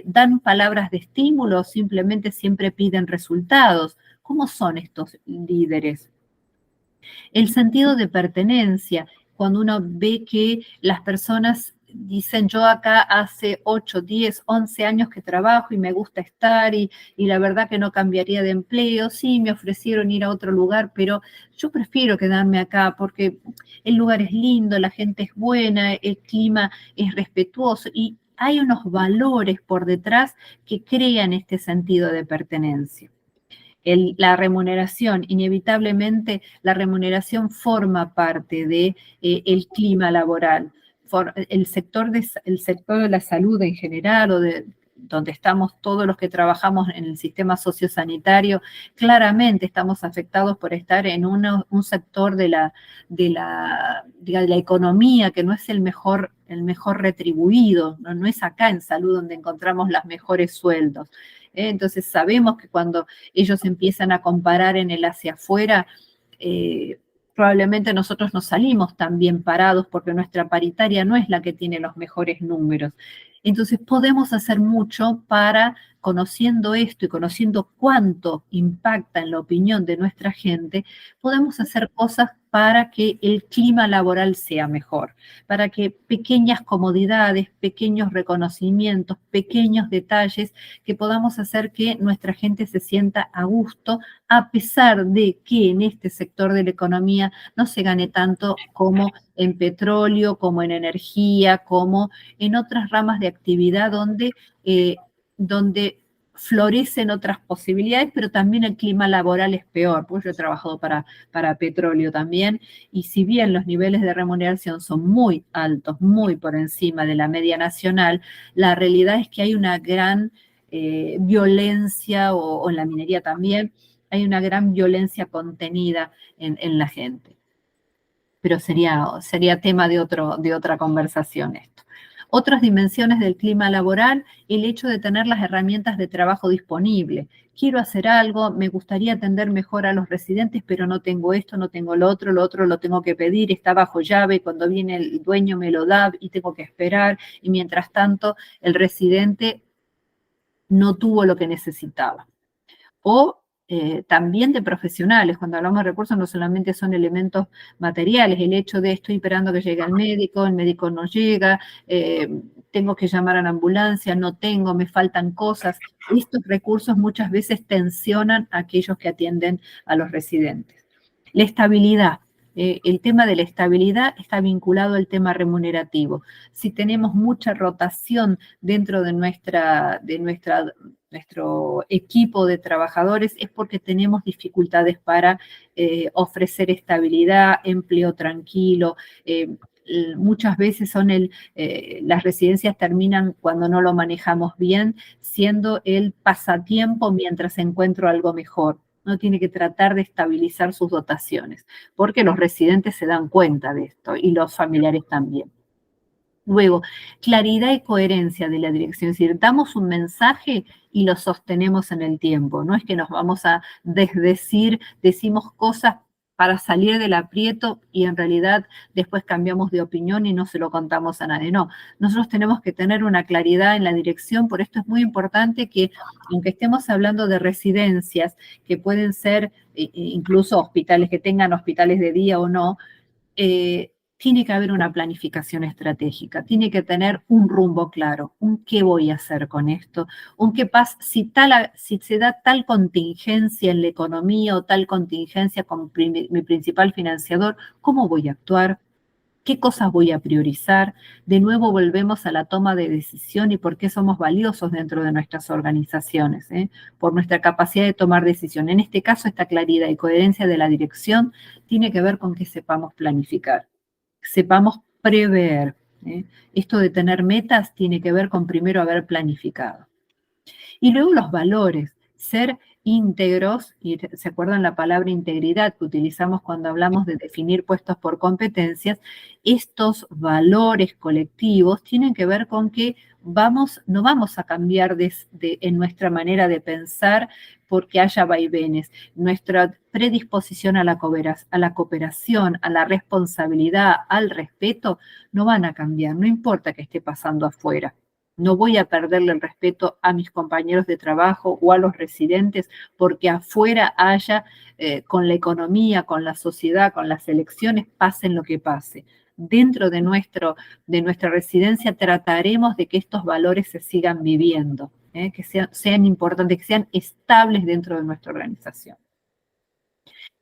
¿Dan palabras de estímulo o simplemente siempre piden resultados? ¿Cómo son estos líderes? El sentido de pertenencia, cuando uno ve que las personas dicen, yo acá hace 8, 10, 11 años que trabajo y me gusta estar y la verdad que no cambiaría de empleo, sí, me ofrecieron ir a otro lugar, pero yo prefiero quedarme acá porque el lugar es lindo, la gente es buena, el clima es respetuoso y hay unos valores por detrás que crean este sentido de pertenencia. La remuneración, inevitablemente la remuneración forma parte de el clima laboral. El sector de la salud en general o de donde estamos todos los que trabajamos en el sistema sociosanitario, claramente estamos afectados por estar en un sector de la economía que no es el mejor retribuido, no es acá en salud donde encontramos los mejores sueldos. Entonces sabemos que cuando ellos empiezan a comparar en el hacia afuera, probablemente nosotros nos salimos también parados porque nuestra paritaria no es la que tiene los mejores números. Entonces podemos hacer mucho para, conociendo esto y conociendo cuánto impacta en la opinión de nuestra gente, podemos hacer cosas para que el clima laboral sea mejor, para que pequeñas comodidades, pequeños reconocimientos, pequeños detalles, que podamos hacer que nuestra gente se sienta a gusto, a pesar de que en este sector de la economía no se gane tanto como en petróleo, como en energía, como en otras ramas de actividad donde florecen otras posibilidades, pero también el clima laboral es peor, porque yo he trabajado para petróleo también, y si bien los niveles de remuneración son muy altos, muy por encima de la media nacional, la realidad es que hay una gran violencia, o en la minería también, hay una gran violencia contenida en la gente. Pero sería tema de otra conversación esto. Otras dimensiones del clima laboral, el hecho de tener las herramientas de trabajo disponibles. Quiero hacer algo, me gustaría atender mejor a los residentes, pero no tengo esto, no tengo lo otro lo tengo que pedir, está bajo llave, cuando viene el dueño me lo da y tengo que esperar, y mientras tanto el residente no tuvo lo que necesitaba. O también de profesionales, cuando hablamos de recursos no solamente son elementos materiales, el hecho de estoy esperando que llegue el médico no llega, tengo que llamar a la ambulancia, no tengo, me faltan cosas. Estos recursos muchas veces tensionan a aquellos que atienden a los residentes. La estabilidad. El tema de la estabilidad está vinculado al tema remunerativo. Si tenemos mucha rotación dentro de nuestro equipo de trabajadores es porque tenemos dificultades para ofrecer estabilidad, empleo tranquilo. Muchas veces las residencias terminan, cuando no lo manejamos bien, siendo el pasatiempo mientras encuentro algo mejor. Uno tiene que tratar de estabilizar sus dotaciones, porque los residentes se dan cuenta de esto y los familiares también. Luego, claridad y coherencia de la dirección, es decir, damos un mensaje y lo sostenemos en el tiempo, no es que nos vamos a desdecir, decimos cosas para salir del aprieto y en realidad después cambiamos de opinión y no se lo contamos a nadie, no. Nosotros tenemos que tener una claridad en la dirección, por esto es muy importante que, aunque estemos hablando de residencias, que pueden ser incluso hospitales, que tengan hospitales de día o no, tiene que haber una planificación estratégica, tiene que tener un rumbo claro, un qué voy a hacer con esto, un qué pasa, si se da tal contingencia en la economía o tal contingencia con mi principal financiador, ¿cómo voy a actuar? ¿Qué cosas voy a priorizar? De nuevo volvemos a la toma de decisión y por qué somos valiosos dentro de nuestras organizaciones, por nuestra capacidad de tomar decisión. En este caso, esta claridad y coherencia de la dirección tiene que ver con que sepamos planificar, sepamos prever. Esto de tener metas tiene que ver con primero haber planificado. Y luego los valores, ser íntegros, y se acuerdan la palabra integridad que utilizamos cuando hablamos de definir puestos por competencias, estos valores colectivos tienen que ver con que no vamos a cambiar en nuestra manera de pensar porque haya vaivenes. Nuestra predisposición a la cooperación, a la responsabilidad, al respeto, no van a cambiar, no importa qué esté pasando afuera. No voy a perderle el respeto a mis compañeros de trabajo o a los residentes porque afuera haya, con la economía, con la sociedad, con las elecciones, pasen lo que pase. Dentro de nuestra residencia trataremos de que estos valores se sigan viviendo, que sean importantes, que sean estables dentro de nuestra organización.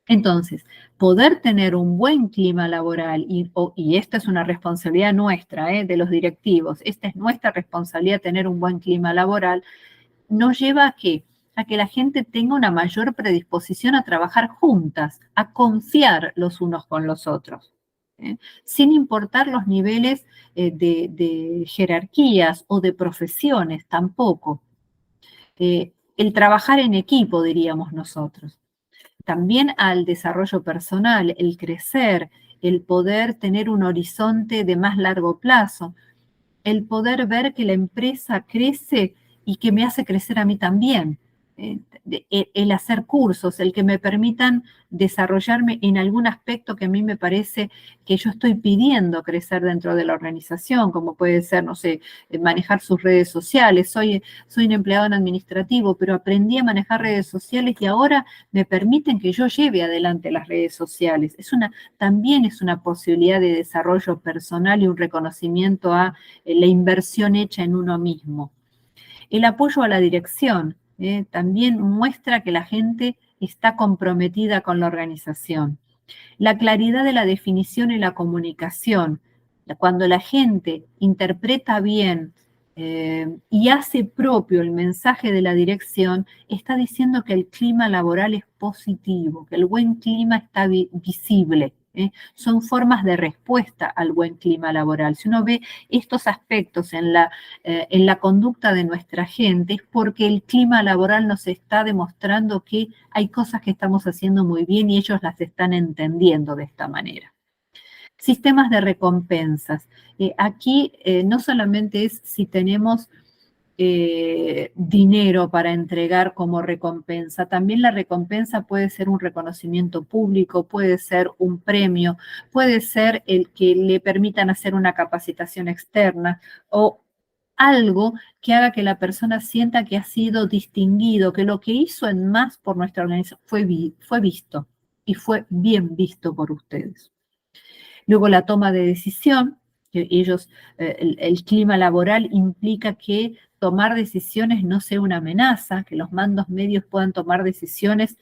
Entonces, poder tener un buen clima laboral, y esta es una responsabilidad nuestra, de los directivos, esta es nuestra responsabilidad tener un buen clima laboral, nos lleva a que la gente tenga una mayor predisposición a trabajar juntas, a confiar los unos con los otros, sin importar los niveles de jerarquías o de profesiones tampoco. El trabajar en equipo, diríamos nosotros. También al desarrollo personal, el crecer, el poder tener un horizonte de más largo plazo, el poder ver que la empresa crece y que me hace crecer a mí también, el hacer cursos, el que me permitan desarrollarme en algún aspecto que a mí me parece que yo estoy pidiendo crecer dentro de la organización, como puede ser, no sé, manejar sus redes sociales. Soy un empleado en administrativo, pero aprendí a manejar redes sociales y ahora me permiten que yo lleve adelante las redes sociales. También es una posibilidad de desarrollo personal y un reconocimiento a la inversión hecha en uno mismo. El apoyo a la dirección también muestra que la gente está comprometida con la organización. La claridad de la definición y la comunicación. Cuando la gente interpreta bien y hace propio el mensaje de la dirección, está diciendo que el clima laboral es positivo, que el buen clima está visible. Son formas de respuesta al buen clima laboral. Si uno ve estos aspectos en la conducta de nuestra gente, es porque el clima laboral nos está demostrando que hay cosas que estamos haciendo muy bien y ellos las están entendiendo de esta manera. Sistemas de recompensas. Aquí no solamente es si tenemos dinero para entregar como recompensa. También la recompensa puede ser un reconocimiento público, puede ser un premio, puede ser el que le permitan hacer una capacitación externa o algo que haga que la persona sienta que ha sido distinguido, que lo que hizo en más por nuestra organización fue visto y fue bien visto por ustedes. Luego la toma de decisión, que el clima laboral implica que tomar decisiones no sea una amenaza, que los mandos medios puedan tomar decisiones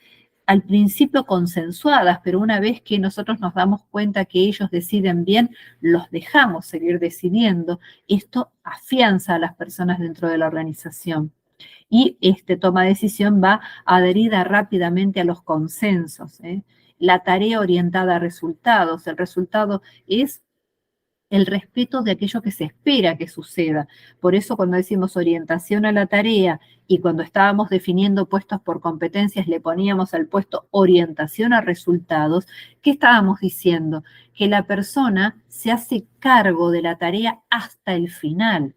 al principio consensuadas, pero una vez que nosotros nos damos cuenta que ellos deciden bien, los dejamos seguir decidiendo. Esto afianza a las personas dentro de la organización. Y toma de decisión va adherida rápidamente a los consensos. La tarea orientada a resultados. El resultado es el respeto de aquello que se espera que suceda. Por eso cuando decimos orientación a la tarea y cuando estábamos definiendo puestos por competencias le poníamos al puesto orientación a resultados, ¿qué estábamos diciendo? Que la persona se hace cargo de la tarea hasta el final.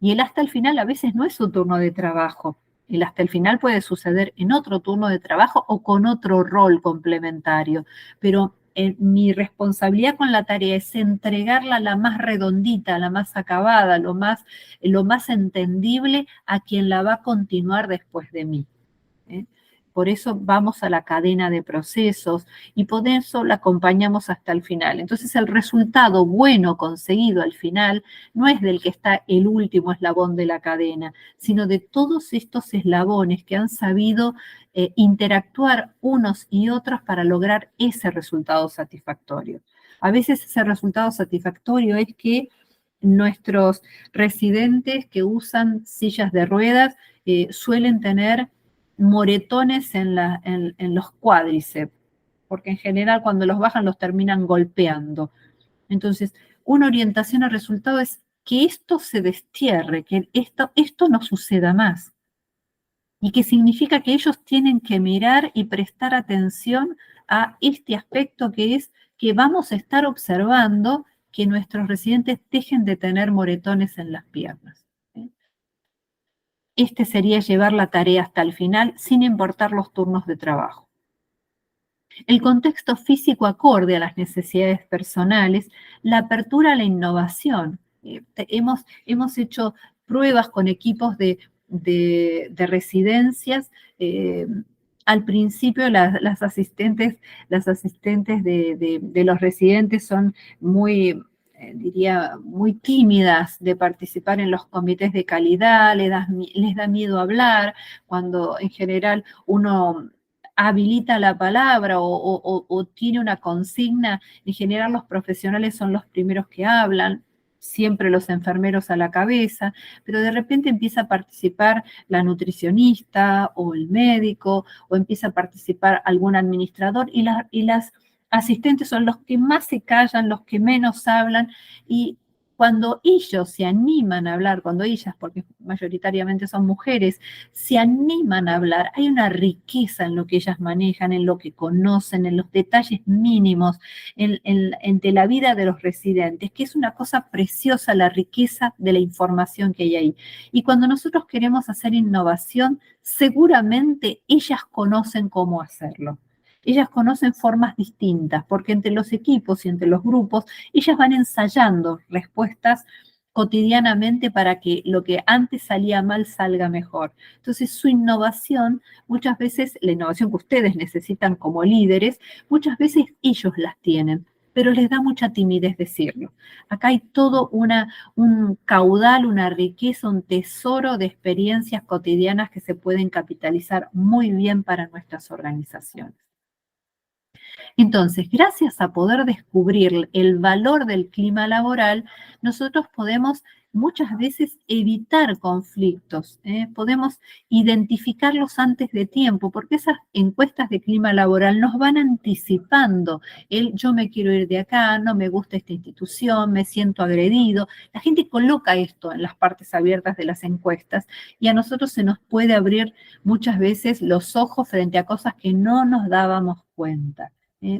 Y el hasta el final a veces no es su turno de trabajo. El hasta el final puede suceder en otro turno de trabajo o con otro rol complementario. Pero mi responsabilidad con la tarea es entregarla la más redondita, la más acabada, lo más entendible a quien la va a continuar después de mí. Por eso vamos a la cadena de procesos y por eso la acompañamos hasta el final. Entonces el resultado bueno conseguido al final no es del que está el último eslabón de la cadena, sino de todos estos eslabones que han sabido interactuar unos y otros para lograr ese resultado satisfactorio. A veces ese resultado satisfactorio es que nuestros residentes que usan sillas de ruedas suelen tener moretones en los cuádriceps, porque en general cuando los bajan los terminan golpeando. Entonces, una orientación al resultado es que esto se destierre, que esto no suceda más. y que significa que ellos tienen que mirar y prestar atención a este aspecto que es que vamos a estar observando que nuestros residentes dejen de tener moretones en las piernas. Este sería llevar la tarea hasta el final sin importar los turnos de trabajo. El contexto físico acorde a las necesidades personales, la apertura a la innovación. Hemos hecho pruebas con equipos de residencias. Al principio las asistentes de los residentes son muy, diría, muy tímidas de participar en los comités de calidad, les da miedo hablar, cuando en general uno habilita la palabra o tiene una consigna, en general los profesionales son los primeros que hablan, siempre los enfermeros a la cabeza, pero de repente empieza a participar la nutricionista o el médico, o empieza a participar algún administrador, y las asistentes son los que más se callan, los que menos hablan, y cuando ellos se animan a hablar, cuando ellas, porque mayoritariamente son mujeres, se animan a hablar, hay una riqueza en lo que ellas manejan, en lo que conocen, en los detalles mínimos, entre la vida de los residentes, que es una cosa preciosa la riqueza de la información que hay ahí. Y cuando nosotros queremos hacer innovación, seguramente ellas conocen cómo hacerlo. Ellas conocen formas distintas, porque entre los equipos y entre los grupos, ellas van ensayando respuestas cotidianamente para que lo que antes salía mal salga mejor. Entonces, su innovación, muchas veces, la innovación que ustedes necesitan como líderes, muchas veces ellos las tienen, pero les da mucha timidez decirlo. Acá hay todo un caudal, una riqueza, un tesoro de experiencias cotidianas que se pueden capitalizar muy bien para nuestras organizaciones. Entonces, gracias a poder descubrir el valor del clima laboral, nosotros podemos muchas veces evitar conflictos, podemos identificarlos antes de tiempo, porque esas encuestas de clima laboral nos van anticipando el yo me quiero ir de acá, no me gusta esta institución, me siento agredido. La gente coloca esto en las partes abiertas de las encuestas y a nosotros se nos puede abrir muchas veces los ojos frente a cosas que no nos dábamos cuenta.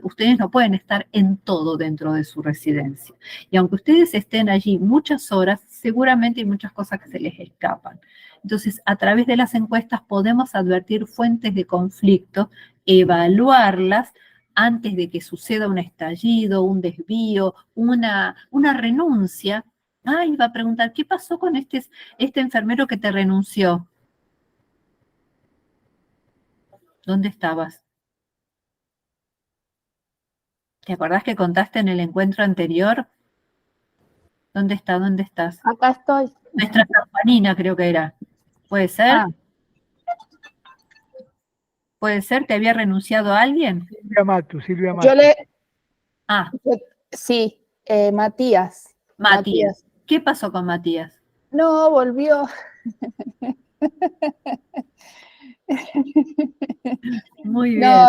Ustedes no pueden estar en todo dentro de su residencia. Y aunque ustedes estén allí muchas horas, seguramente hay muchas cosas que se les escapan. Entonces, a través de las encuestas podemos advertir fuentes de conflicto, evaluarlas antes de que suceda un estallido, un desvío, una renuncia. Iba a preguntar, ¿qué pasó con este enfermero que te renunció? ¿Dónde estabas? ¿Te acordás que contaste en el encuentro anterior? ¿Dónde está? ¿Dónde estás? Acá estoy. Nuestra San Juanina creo que era. ¿Puede ser? ¿Puede ser? ¿Te había renunciado a alguien? Silvia Matu. Sí, Matías. Matías. ¿Qué pasó con Matías? No, volvió. Muy bien. No,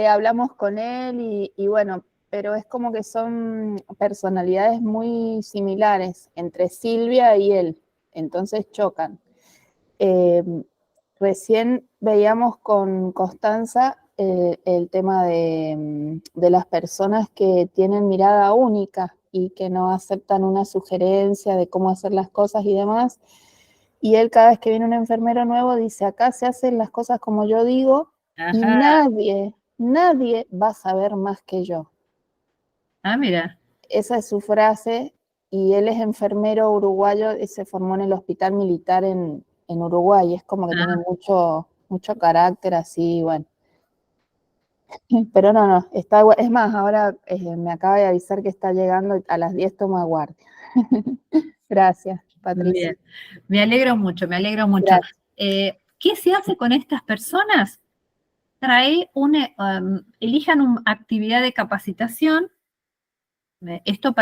hablamos con él y bueno, pero es como que son personalidades muy similares entre Silvia y él, entonces chocan. Recién veíamos con Constanza el tema de las personas que tienen mirada única y que no aceptan una sugerencia de cómo hacer las cosas y demás. Y él cada vez que viene un enfermero nuevo dice, acá se hacen las cosas como yo digo. Ajá. Y nadie va a saber más que yo. Mira. Esa es su frase, y él es enfermero uruguayo y se formó en el hospital militar en Uruguay. Es como que tiene mucho carácter así, bueno. Pero no, está, es más, ahora me acaba de avisar que está llegando, a las 10 toma guardia. Gracias, Patricia. Bien. Me alegro mucho, me alegro mucho. ¿Qué se hace con estas personas? Elijan una actividad de capacitación. Esto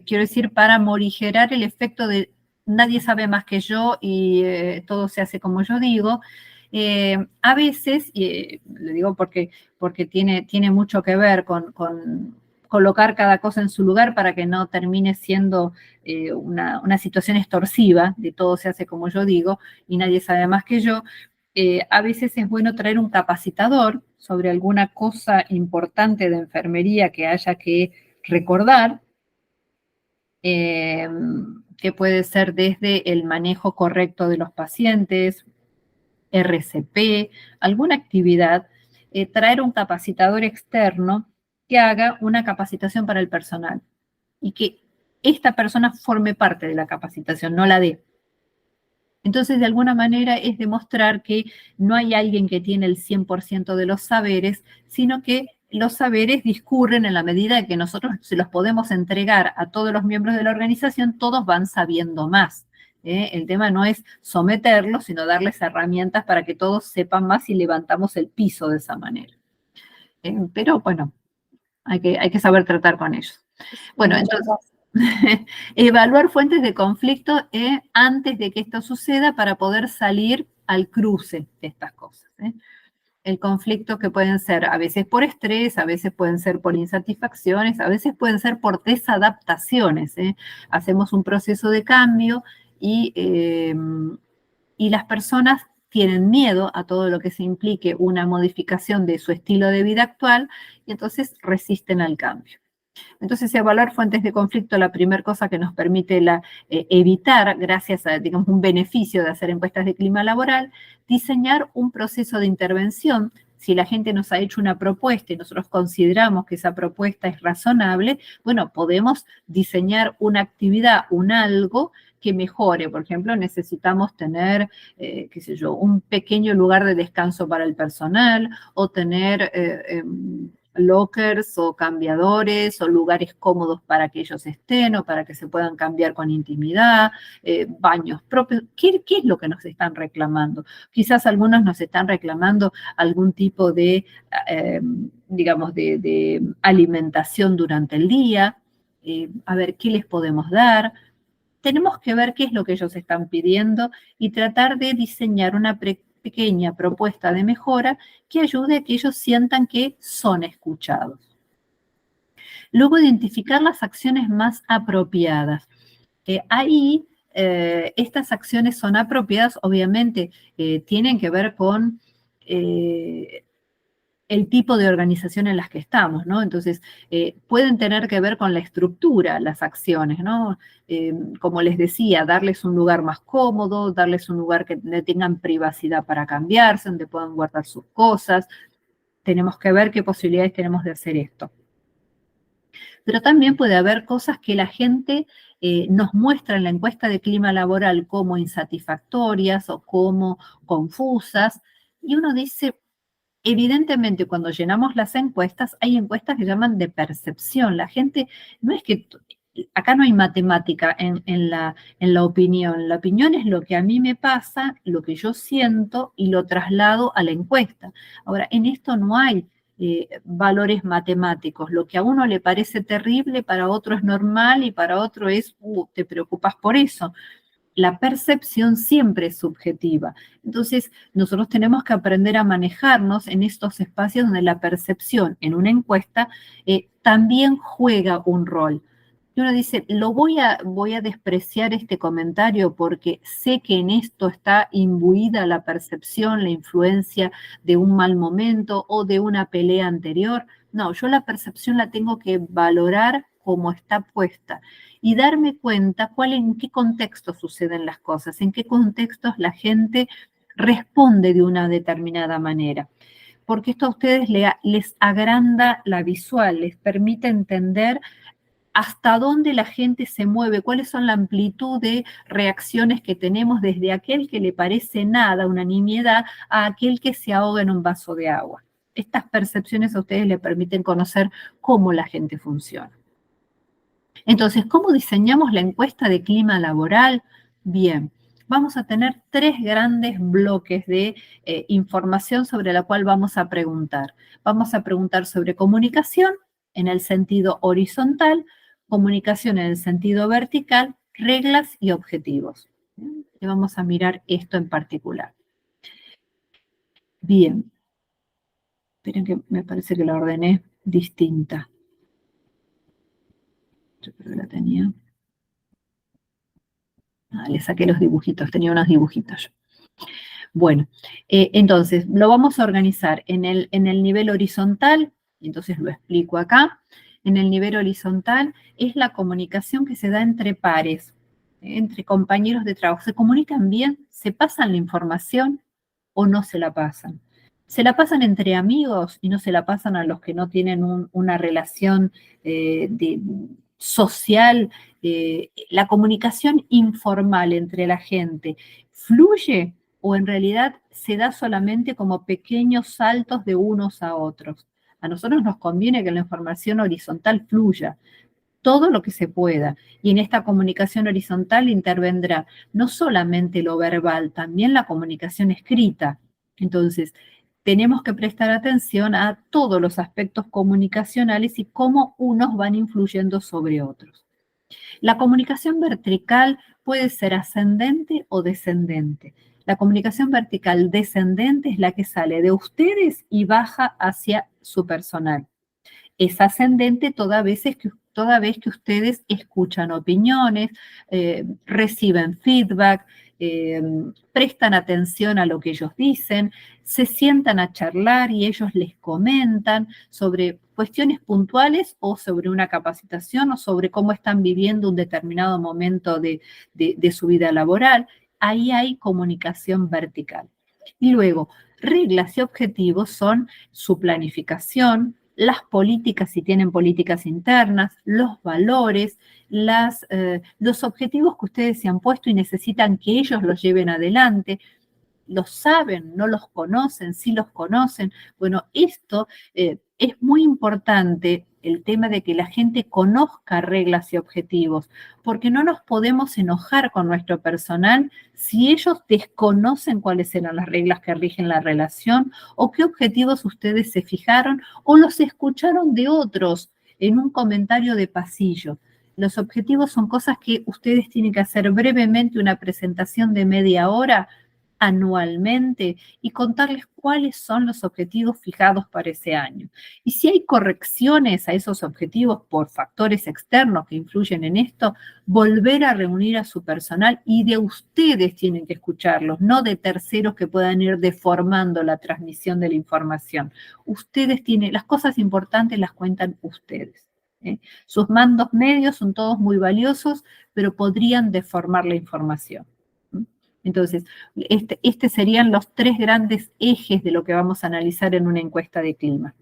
quiero decir, para morigerar el efecto de nadie sabe más que yo y todo se hace como yo digo. A veces, y le digo porque tiene mucho que ver con colocar cada cosa en su lugar para que no termine siendo una situación extorsiva, de todo se hace como yo digo y nadie sabe más que yo. a veces es bueno traer un capacitador sobre alguna cosa importante de enfermería que haya que recordar, que puede ser desde el manejo correcto de los pacientes, RCP, alguna actividad, traer un capacitador externo que haga una capacitación para el personal y que esta persona forme parte de la capacitación, no la dé. Entonces, de alguna manera es demostrar que no hay alguien que tiene el 100% de los saberes, sino que los saberes discurren en la medida que nosotros se los podemos entregar a todos los miembros de la organización, todos van sabiendo más. El tema no es someterlos, sino darles herramientas para que todos sepan más y levantamos el piso de esa manera. Pero bueno, hay que saber tratar con ellos. Bueno, entonces, evaluar fuentes de conflicto antes de que esto suceda para poder salir al cruce de estas cosas. El conflicto que pueden ser a veces por estrés, a veces pueden ser por insatisfacciones, a veces pueden ser por desadaptaciones. Hacemos un proceso de cambio y las personas tienen miedo a todo lo que se implique una modificación de su estilo de vida actual y entonces resisten al cambio. Entonces, evaluar fuentes de conflicto, la primera cosa que nos permite evitar, gracias a, digamos, un beneficio de hacer encuestas de clima laboral, diseñar un proceso de intervención. Si la gente nos ha hecho una propuesta y nosotros consideramos que esa propuesta es razonable, bueno, podemos diseñar una actividad, un algo que mejore. Por ejemplo, necesitamos tener, qué sé yo, un pequeño lugar de descanso para el personal o tener lockers o cambiadores o lugares cómodos para que ellos estén o para que se puedan cambiar con intimidad, baños propios. ¿Qué es lo que nos están reclamando? Quizás algunos nos están reclamando algún tipo de, digamos, de alimentación durante el día. A ver, ¿qué les podemos dar? Tenemos que ver qué es lo que ellos están pidiendo y tratar de diseñar una pequeña propuesta de mejora que ayude a que ellos sientan que son escuchados. Luego, identificar las acciones más apropiadas. Ahí, estas acciones son apropiadas, obviamente, tienen que ver con el tipo de organización en las que estamos, ¿no? Entonces, pueden tener que ver con la estructura, las acciones, ¿no? Como les decía, darles un lugar más cómodo, darles un lugar que tengan privacidad para cambiarse, donde puedan guardar sus cosas. Tenemos que ver qué posibilidades tenemos de hacer esto. Pero también puede haber cosas que la gente nos muestra en la encuesta de clima laboral como insatisfactorias o como confusas, y uno dice, evidentemente, cuando llenamos las encuestas, hay encuestas que llaman de percepción. La gente, no es que, acá no hay matemática en la opinión. La opinión es lo que a mí me pasa, lo que yo siento y lo traslado a la encuesta. Ahora, en esto no hay valores matemáticos. Lo que a uno le parece terrible, para otro es normal y para otro es, te preocupas por eso. La percepción siempre es subjetiva. Entonces, nosotros tenemos que aprender a manejarnos en estos espacios donde la percepción en una encuesta también juega un rol. Y uno dice, voy a despreciar este comentario porque sé que en esto está imbuida la percepción, la influencia de un mal momento o de una pelea anterior. No, yo la percepción la tengo que valorar como está puesta y darme cuenta en qué contexto suceden las cosas, en qué contextos la gente responde de una determinada manera. Porque esto a ustedes les agranda la visual, les permite entender hasta dónde la gente se mueve, cuáles son la amplitud de reacciones que tenemos desde aquel que le parece nada, una nimiedad, a aquel que se ahoga en un vaso de agua. Estas percepciones a ustedes les permiten conocer cómo la gente funciona. Entonces, ¿cómo diseñamos la encuesta de clima laboral? Bien, vamos a tener 3 grandes bloques de información sobre la cual vamos a preguntar. Vamos a preguntar sobre comunicación en el sentido horizontal, comunicación en el sentido vertical, reglas y objetivos. Y vamos a mirar esto en particular. Bien. Esperen que me parece que la ordené distinta. Yo creo que la tenía. Le saqué los dibujitos, tenía unos dibujitos yo. Bueno, entonces lo vamos a organizar en el nivel horizontal, entonces lo explico acá. En el nivel horizontal es la comunicación que se da entre pares, entre compañeros de trabajo. ¿Se comunican bien? ¿Se pasan la información o no se la pasan? ¿Se la pasan entre amigos y no se la pasan a los que no tienen una relación social? La comunicación informal entre la gente, ¿fluye o en realidad se da solamente como pequeños saltos de unos a otros? A nosotros nos conviene que la información horizontal fluya todo lo que se pueda. Y en esta comunicación horizontal intervendrá no solamente lo verbal, también la comunicación escrita. Entonces, tenemos que prestar atención a todos los aspectos comunicacionales y cómo unos van influyendo sobre otros. La comunicación vertical puede ser ascendente o descendente. La comunicación vertical descendente es la que sale de ustedes y baja hacia su personal. Es ascendente toda vez que ustedes escuchan opiniones, reciben feedback, prestan atención a lo que ellos dicen, se sientan a charlar y ellos les comentan sobre cuestiones puntuales o sobre una capacitación o sobre cómo están viviendo un determinado momento de su vida laboral. Ahí hay comunicación vertical. Y luego, reglas y objetivos son su planificación, las políticas, si tienen políticas internas, los valores, los objetivos que ustedes se han puesto y necesitan que ellos los lleven adelante. ¿Los saben? ¿No los conocen? ¿Sí los conocen? Bueno, esto es muy importante, el tema de que la gente conozca reglas y objetivos, porque no nos podemos enojar con nuestro personal si ellos desconocen cuáles eran las reglas que rigen la relación o qué objetivos ustedes se fijaron o los escucharon de otros en un comentario de pasillo. Los objetivos son cosas que ustedes tienen que hacer brevemente, una presentación de media hora anualmente y contarles cuáles son los objetivos fijados para ese año. Y si hay correcciones a esos objetivos por factores externos que influyen en esto, volver a reunir a su personal y de ustedes tienen que escucharlos, no de terceros que puedan ir deformando la transmisión de la información. Ustedes tienen, las cosas importantes las cuentan ustedes. Sus mandos medios son todos muy valiosos, pero podrían deformar la información. Entonces, serían los tres grandes ejes de lo que vamos a analizar en una encuesta de clima.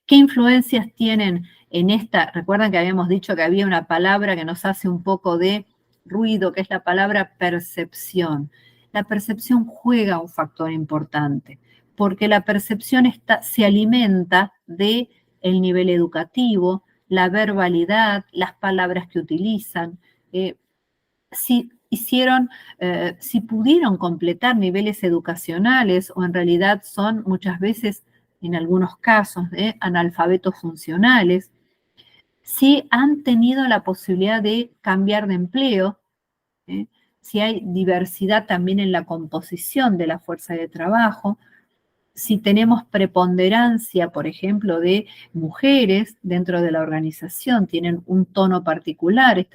¿Qué influencias tienen en esta? Recuerdan que habíamos dicho que había una palabra que nos hace un poco de ruido, que es la palabra percepción. La percepción juega un factor importante, porque la percepción se alimenta del nivel educativo, la verbalidad, las palabras que utilizan. Si pudieron completar niveles educacionales o en realidad son muchas veces, en algunos casos, analfabetos funcionales, si han tenido la posibilidad de cambiar de empleo, si hay diversidad también en la composición de la fuerza de trabajo, si tenemos preponderancia, por ejemplo, de mujeres dentro de la organización, tienen un tono particular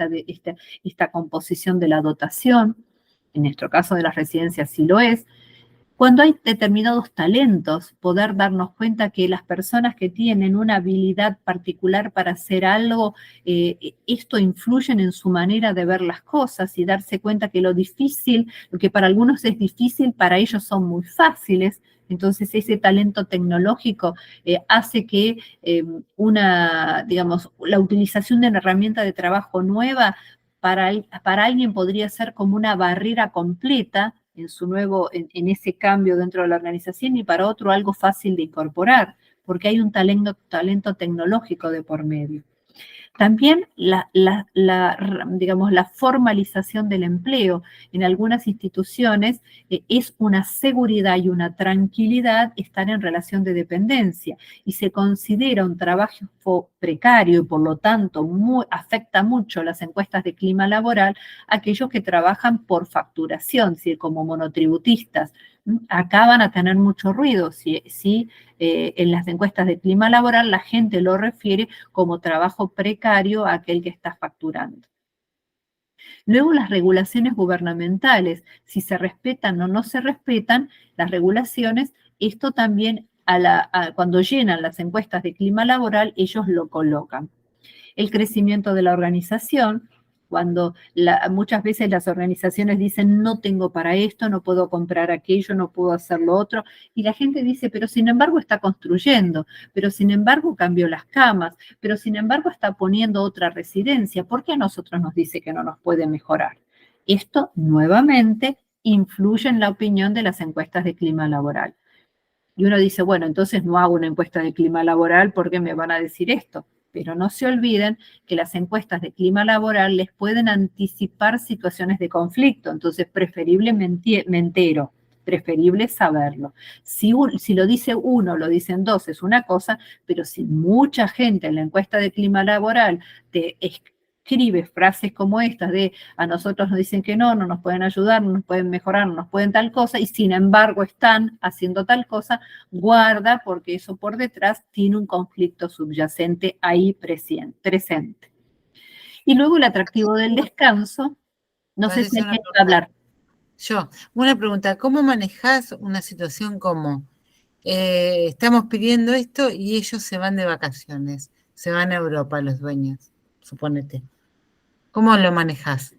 esta composición de la dotación, en nuestro caso de las residencias sí lo es. Cuando hay determinados talentos, poder darnos cuenta que las personas que tienen una habilidad particular para hacer algo, esto influye en su manera de ver las cosas y darse cuenta que lo difícil, lo que para algunos es difícil, para ellos son muy fáciles. Entonces ese talento tecnológico hace que la utilización de una herramienta de trabajo nueva para alguien podría ser como una barrera completa en ese cambio dentro de la organización y para otro algo fácil de incorporar, porque hay un talento tecnológico de por medio. También la formalización del empleo en algunas instituciones es una seguridad y una tranquilidad estar en relación de dependencia y se considera un trabajo precario y por lo tanto afecta mucho las encuestas de clima laboral a aquellos que trabajan por facturación, es decir, como monotributistas. Acá van a tener mucho ruido si en las encuestas de clima laboral la gente lo refiere como trabajo precario a aquel que está facturando. Luego las regulaciones gubernamentales, si se respetan o no se respetan las regulaciones, esto también cuando llenan las encuestas de clima laboral, ellos lo colocan. El crecimiento de la organización, cuando muchas veces las organizaciones dicen no tengo para esto, no puedo comprar aquello, no puedo hacer lo otro, y la gente dice, pero sin embargo está construyendo, pero sin embargo cambió las camas, pero sin embargo está poniendo otra residencia, ¿por qué a nosotros nos dice que no nos puede mejorar? Esto nuevamente influye en la opinión de las encuestas de clima laboral. Y uno dice, bueno, entonces no hago una encuesta de clima laboral porque me van a decir esto. Pero no se olviden que las encuestas de clima laboral les pueden anticipar situaciones de conflicto, entonces preferible me entero, preferible saberlo. Si lo dice uno, lo dicen dos, es una cosa, pero si mucha gente en la encuesta de clima laboral te escribe frases como estas de a nosotros nos dicen que no nos pueden ayudar, no nos pueden mejorar, no nos pueden tal cosa, y sin embargo están haciendo tal cosa, guarda porque eso por detrás tiene un conflicto subyacente ahí presente. Y luego el atractivo del descanso, no sé si hay que hablar. Una pregunta, ¿cómo manejás una situación como estamos pidiendo esto y ellos se van de vacaciones, se van a Europa los dueños, suponete? ¿Cómo lo manejás?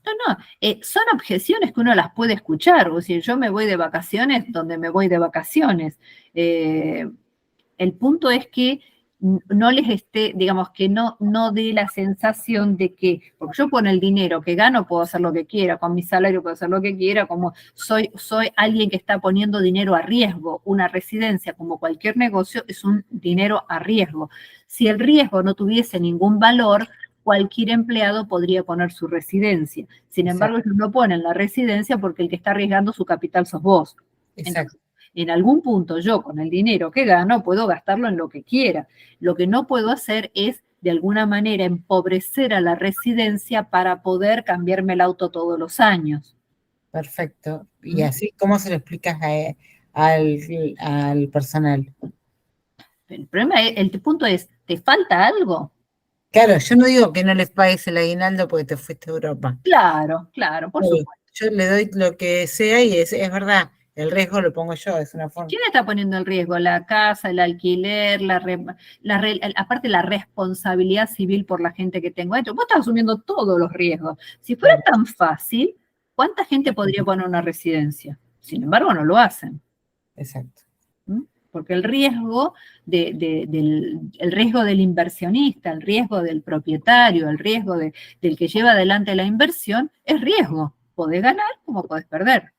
No, son objeciones que uno las puede escuchar, o sea, yo me voy de vacaciones donde me voy de vacaciones. El punto es que no les esté, digamos, que no dé la sensación de que, porque yo con el dinero que gano puedo hacer lo que quiera, con mi salario puedo hacer lo que quiera, como soy alguien que está poniendo dinero a riesgo. Una residencia, como cualquier negocio, es un dinero a riesgo. Si el riesgo no tuviese ningún valor, cualquier empleado podría poner su residencia. Sin embargo, ellos no ponen la residencia porque el que está arriesgando su capital sos vos. Exacto. En algún punto yo con el dinero que gano puedo gastarlo en lo que quiera. Lo que no puedo hacer es de alguna manera empobrecer a la residencia para poder cambiarme el auto todos los años. Perfecto. Y así, ¿cómo se lo explicas al personal? El problema, el punto es, ¿te falta algo? Claro, yo no digo que no les pagues el aguinaldo porque te fuiste a Europa. Claro, por supuesto. Yo le doy lo que sea y es verdad, el riesgo lo pongo yo, es una forma. ¿Quién está poniendo el riesgo? La casa, el alquiler, aparte la responsabilidad civil por la gente que tengo adentro. Vos estás asumiendo todos los riesgos. Si fuera tan fácil, ¿cuánta gente podría poner una residencia? Sin embargo, no lo hacen. Exacto. Porque el riesgo el riesgo del inversionista, el riesgo del propietario, el riesgo del que lleva adelante la inversión, es riesgo. Podés ganar como podés perder.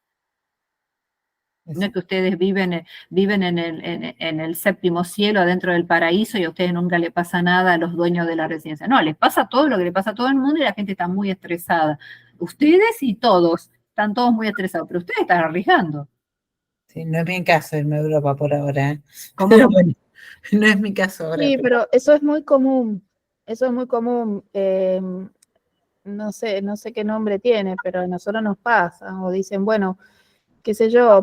No es que ustedes viven en el séptimo cielo, adentro del paraíso, y a ustedes nunca le pasa nada a los dueños de la residencia. No, les pasa todo lo que le pasa a todo el mundo y la gente está muy estresada. Ustedes y todos, están todos muy estresados, pero ustedes están arriesgando. Sí, no es mi caso irme a Europa por ahora. ¿Cómo no? Bueno, no es mi caso ahora. Sí, pero eso es muy común. Eso es muy común. No sé qué nombre tiene, pero a nosotros nos pasa. O dicen, bueno, qué sé yo,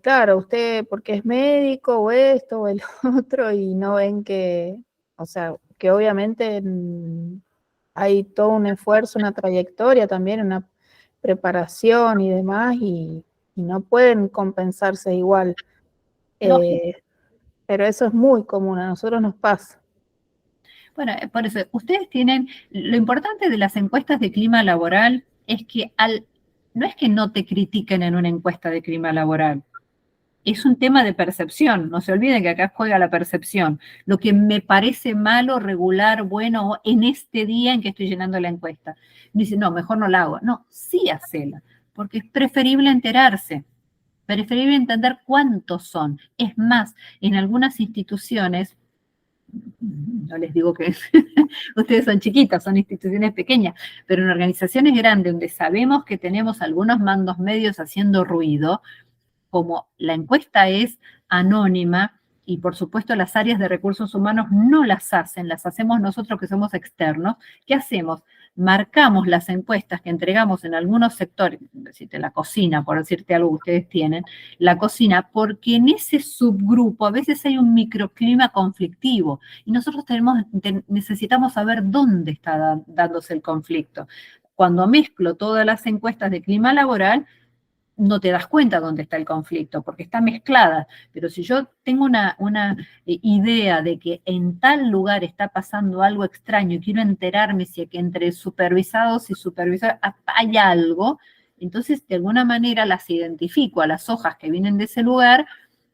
claro, usted porque es médico o esto o el otro, y no ven que, o sea, que obviamente hay todo un esfuerzo, una trayectoria también, una preparación y demás, y no pueden compensarse igual. Pero eso es muy común, a nosotros nos pasa. Bueno, por eso, ustedes tienen, lo importante de las encuestas de clima laboral es que no es que no te critiquen en una encuesta de clima laboral, es un tema de percepción, no se olviden que acá juega la percepción, lo que me parece malo, regular, bueno, en este día en que estoy llenando la encuesta. Me dicen, no, mejor no la hago. No, sí hacela, porque es preferible enterarse, preferible entender cuántos son. Es más, en algunas instituciones, no les digo que ustedes son chiquitas, son instituciones pequeñas, pero en organizaciones grandes donde sabemos que tenemos algunos mandos medios haciendo ruido, como la encuesta es anónima y por supuesto las áreas de recursos humanos no las hacen, las hacemos nosotros que somos externos, ¿qué hacemos? Marcamos las encuestas que entregamos en algunos sectores, decirte la cocina, por decirte algo que ustedes tienen, la cocina, porque en ese subgrupo a veces hay un microclima conflictivo y nosotros necesitamos saber dónde está dándose el conflicto. cuando mezclo todas las encuestas de clima laboral, no te das cuenta dónde está el conflicto, porque está mezclada. Pero si yo tengo una idea de que en tal lugar está pasando algo extraño y quiero enterarme si entre supervisados y supervisores hay algo, entonces de alguna manera las identifico a las hojas que vienen de ese lugar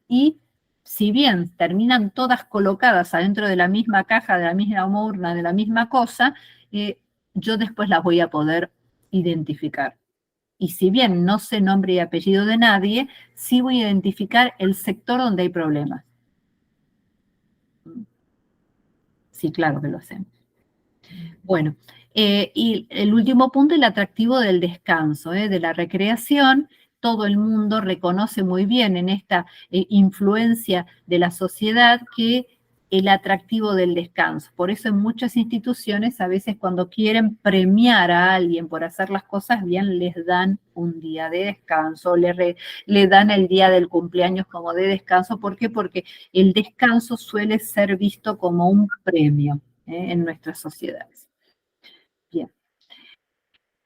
y si bien terminan todas colocadas adentro de la misma caja, de la misma urna, de la misma cosa, yo después las voy a poder identificar. Y si bien no sé nombre y apellido de nadie, sí voy a identificar el sector donde hay problemas. Sí, claro que lo hacemos. Bueno, y el último punto, el atractivo del descanso, de la recreación. Todo el mundo reconoce muy bien en esta influencia de la sociedad que el atractivo del descanso. Por eso en muchas instituciones a veces cuando quieren premiar a alguien por hacer las cosas bien, les dan un día de descanso, le dan el día del cumpleaños como de descanso. ¿Por qué? Porque el descanso suele ser visto como un premio en nuestras sociedades. Bien.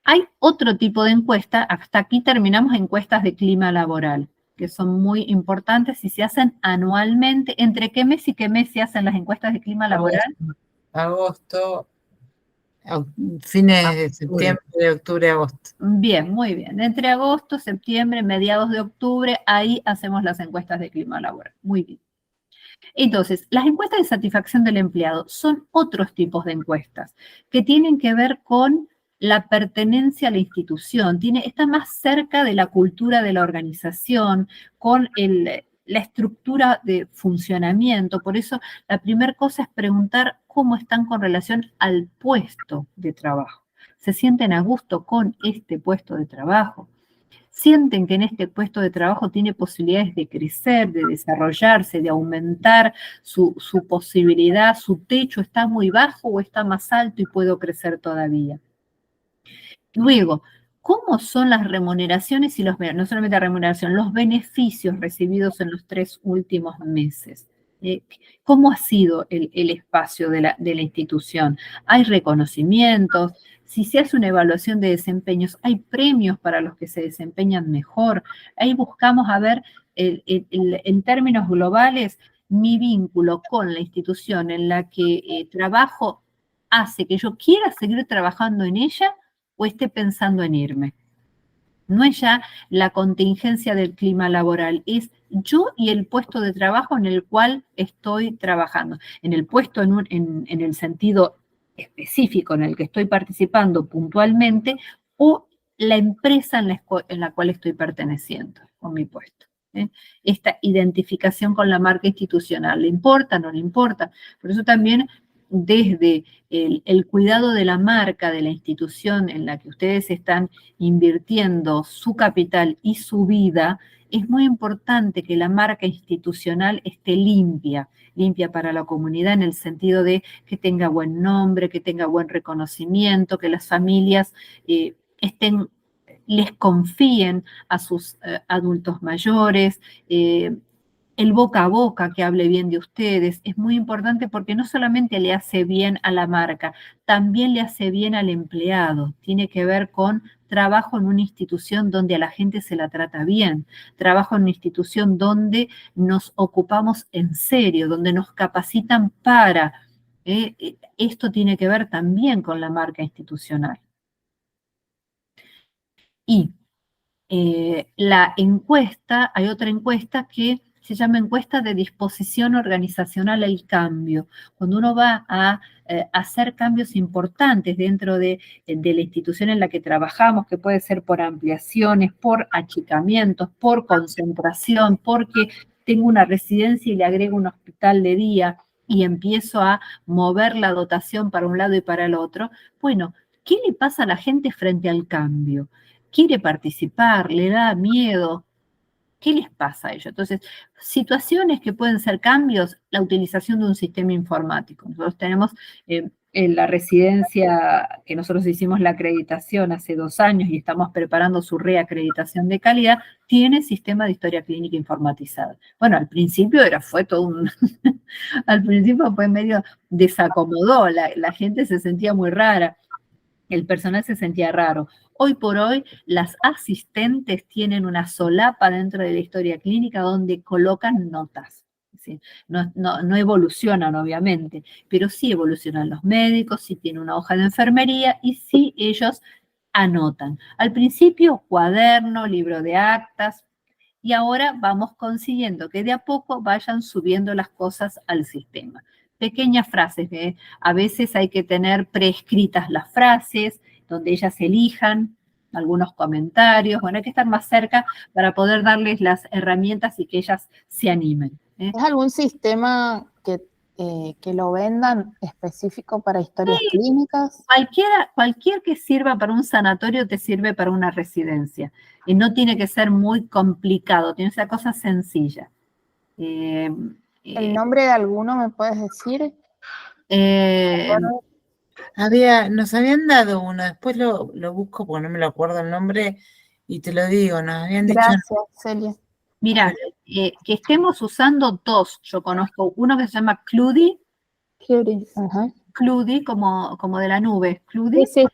Hay otro tipo de encuesta, hasta aquí terminamos encuestas de clima laboral, que son muy importantes y se hacen anualmente. ¿Entre qué mes y qué mes se hacen las encuestas de clima laboral? Agosto, fines de septiembre, octubre, agosto. Bien, muy bien. Entre agosto, septiembre, mediados de octubre, ahí hacemos las encuestas de clima laboral. Muy bien. Entonces, las encuestas de satisfacción del empleado son otros tipos de encuestas que tienen que ver con la pertenencia a la institución, está más cerca de la cultura de la organización, con la estructura de funcionamiento. Por eso, la primera cosa es preguntar cómo están con relación al puesto de trabajo. ¿Se sienten a gusto con este puesto de trabajo? ¿Sienten que en este puesto de trabajo tiene posibilidades de crecer, de desarrollarse, de aumentar su posibilidad? ¿Su techo está muy bajo o está más alto y puedo crecer todavía? Luego, ¿cómo son las remuneraciones y no solamente la remuneración, los beneficios recibidos en los 3 últimos meses? ¿Cómo ha sido el espacio de la institución? ¿Hay reconocimientos? Si se hace una evaluación de desempeños, ¿hay premios para los que se desempeñan mejor? Ahí buscamos a ver, en términos globales, mi vínculo con la institución en la que trabajo hace que yo quiera seguir trabajando en ella o esté pensando en irme. No es ya la contingencia del clima laboral, es yo y el puesto de trabajo en el cual estoy trabajando. En el puesto en el sentido específico en el que estoy participando puntualmente o la empresa en la cual estoy perteneciendo con mi puesto. Esta identificación con la marca institucional, ¿le importa, no le importa? Por eso también desde el cuidado de la marca de la institución en la que ustedes están invirtiendo su capital y su vida, es muy importante que la marca institucional esté limpia para la comunidad en el sentido de que tenga buen nombre, que tenga buen reconocimiento, que las familias les confíen a sus adultos mayores, el boca a boca que hable bien de ustedes es muy importante porque no solamente le hace bien a la marca, también le hace bien al empleado. Tiene que ver con trabajo en una institución donde a la gente se la trata bien, trabajo en una institución donde nos ocupamos en serio, donde nos capacitan para. Esto tiene que ver también con la marca institucional. Y la encuesta, hay otra encuesta que se llama encuesta de disposición organizacional al cambio. Cuando uno va a hacer cambios importantes dentro de la institución en la que trabajamos, que puede ser por ampliaciones, por achicamientos, por concentración, porque tengo una residencia y le agrego un hospital de día y empiezo a mover la dotación para un lado y para el otro. Bueno, ¿qué le pasa a la gente frente al cambio? ¿Quiere participar? ¿Le da miedo? ¿Qué les pasa a ellos? Entonces, situaciones que pueden ser cambios, la utilización de un sistema informático. Nosotros tenemos en la residencia, que nosotros hicimos la acreditación hace 2 años y estamos preparando su reacreditación de calidad, tiene sistema de historia clínica informatizada. Bueno, al principio fue todo un... al principio fue medio desacomodó, la gente se sentía muy rara. el personal se sentía raro. Hoy por hoy, las asistentes tienen una solapa dentro de la historia clínica donde colocan notas. ¿Sí? No evolucionan, obviamente, pero sí evolucionan los médicos, sí tienen una hoja de enfermería y sí ellos anotan. Al principio, cuaderno, libro de actas, y ahora vamos consiguiendo que de a poco vayan subiendo las cosas al sistema. Pequeñas frases, a veces hay que tener preescritas las frases, donde ellas elijan algunos comentarios, bueno, hay que estar más cerca para poder darles las herramientas y que ellas se animen. ¿Es algún sistema que lo vendan específico para historias clínicas? Cualquier que sirva para un sanatorio te sirve para una residencia. Y no tiene que ser muy complicado, tiene que ser cosa sencilla. ¿El nombre de alguno me puedes decir? Nos habían dado uno, después lo busco porque no me lo acuerdo el nombre y te lo digo, nos habían dicho. Gracias, Celia. Mira, que estemos usando dos, yo conozco uno que se llama Cludi, Cludi como de la nube, Cludi. Sí, sí.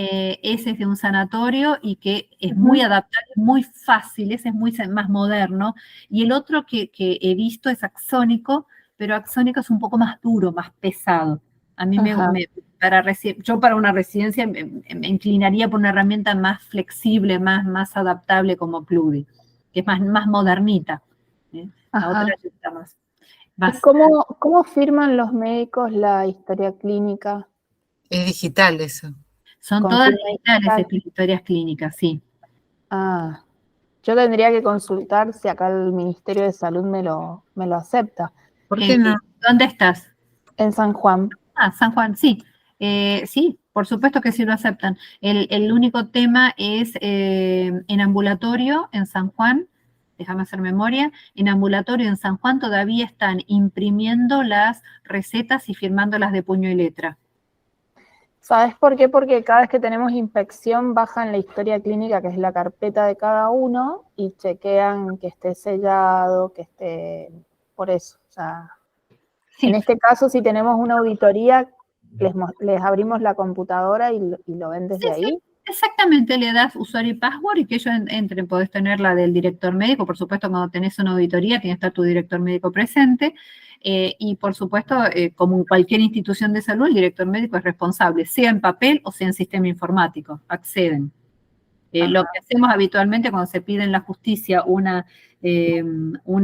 Ese es de un sanatorio y que es muy adaptable, muy fácil, ese es más moderno. Y el otro que he visto es Axónico, pero Axónico es un poco más duro, más pesado. A mí yo para una residencia me inclinaría por una herramienta más flexible, más adaptable como Cludi, que es más modernita. La otra ya está más. ¿Cómo firman los médicos la historia clínica? Es digital eso. Son todas digitales estas historias clínicas, sí. Ah, yo tendría que consultar si acá el Ministerio de Salud me lo acepta. ¿Por qué no? ¿Dónde estás? En San Juan. Ah, San Juan, sí. Sí, por supuesto que sí lo aceptan. El único tema es en ambulatorio, en San Juan, déjame hacer memoria, en ambulatorio en San Juan todavía están imprimiendo las recetas y firmándolas de puño y letra. ¿Sabes por qué? Porque cada vez que tenemos inspección bajan la historia clínica, que es la carpeta de cada uno, y chequean que esté sellado, que esté... Por eso, o sea... Sí. En este caso, si tenemos una auditoría, les abrimos la computadora y lo ven desde ahí. Sí. Exactamente, le das usuario y password y que ellos entren. Podés tener la del director médico, por supuesto, cuando tenés una auditoría tiene que estar tu director médico presente, y por supuesto, como en cualquier institución de salud, el director médico es responsable, sea en papel o sea en sistema informático, acceden. Lo que hacemos habitualmente cuando se pide en la justicia una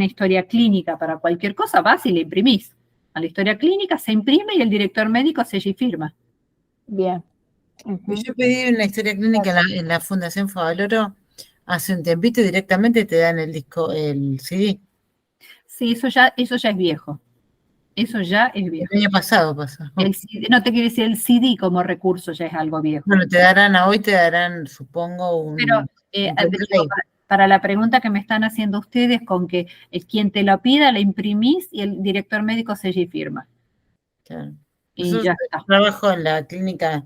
historia clínica para cualquier cosa, vas y le imprimís. A la historia clínica se imprime y el director médico sella y firma. Bien. Yo pedí una historia clínica en la Fundación Favaloro hace un tiempito y directamente te dan el disco, el CD. Sí, eso ya es viejo. Eso ya es viejo. El año pasado pasó. No te quiero decir, el CD como recurso ya es algo viejo. Bueno, hoy te darán, supongo, un... Pero para la pregunta que me están haciendo ustedes, con que quien te lo pida, la imprimís y el director médico sella y firma. Claro. Y ya está. Trabajo en la clínica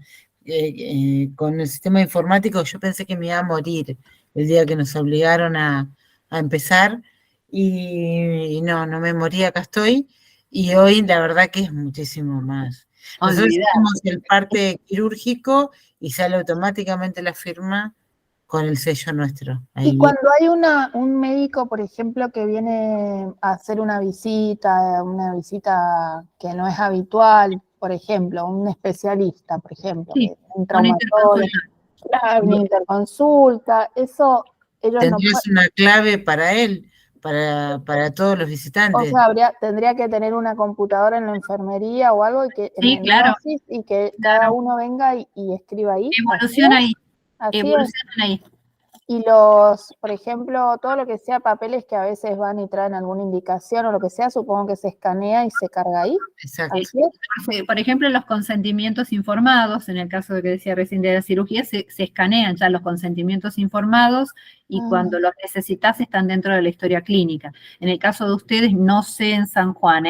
con el sistema informático, yo pensé que me iba a morir el día que nos obligaron a empezar y no me morí, acá estoy, y hoy la verdad que es muchísimo más. Nosotros hacemos el parte quirúrgico y sale automáticamente la firma con el sello nuestro. Ahí. Y cuando hay un médico, por ejemplo, que viene a hacer una visita que no es habitual, por ejemplo, un especialista, por ejemplo, sí, un traumatólogo, una interconsulta, eso ellos ¿Tendrías una clave para él, para todos los visitantes? O sea, tendría que tener una computadora en la enfermería o algo, y que sí, claro. Y que cada uno venga y escriba ahí. Evoluciona ahí. Evolucionan ahí. Y por ejemplo, todo lo que sea papeles que a veces van y traen alguna indicación o lo que sea, supongo que se escanea y se carga ahí. Exacto. Por ejemplo, los consentimientos informados, en el caso de que decía recién de la cirugía, se escanean ya los consentimientos informados y cuando los necesitas están dentro de la historia clínica. En el caso de ustedes, no sé en San Juan,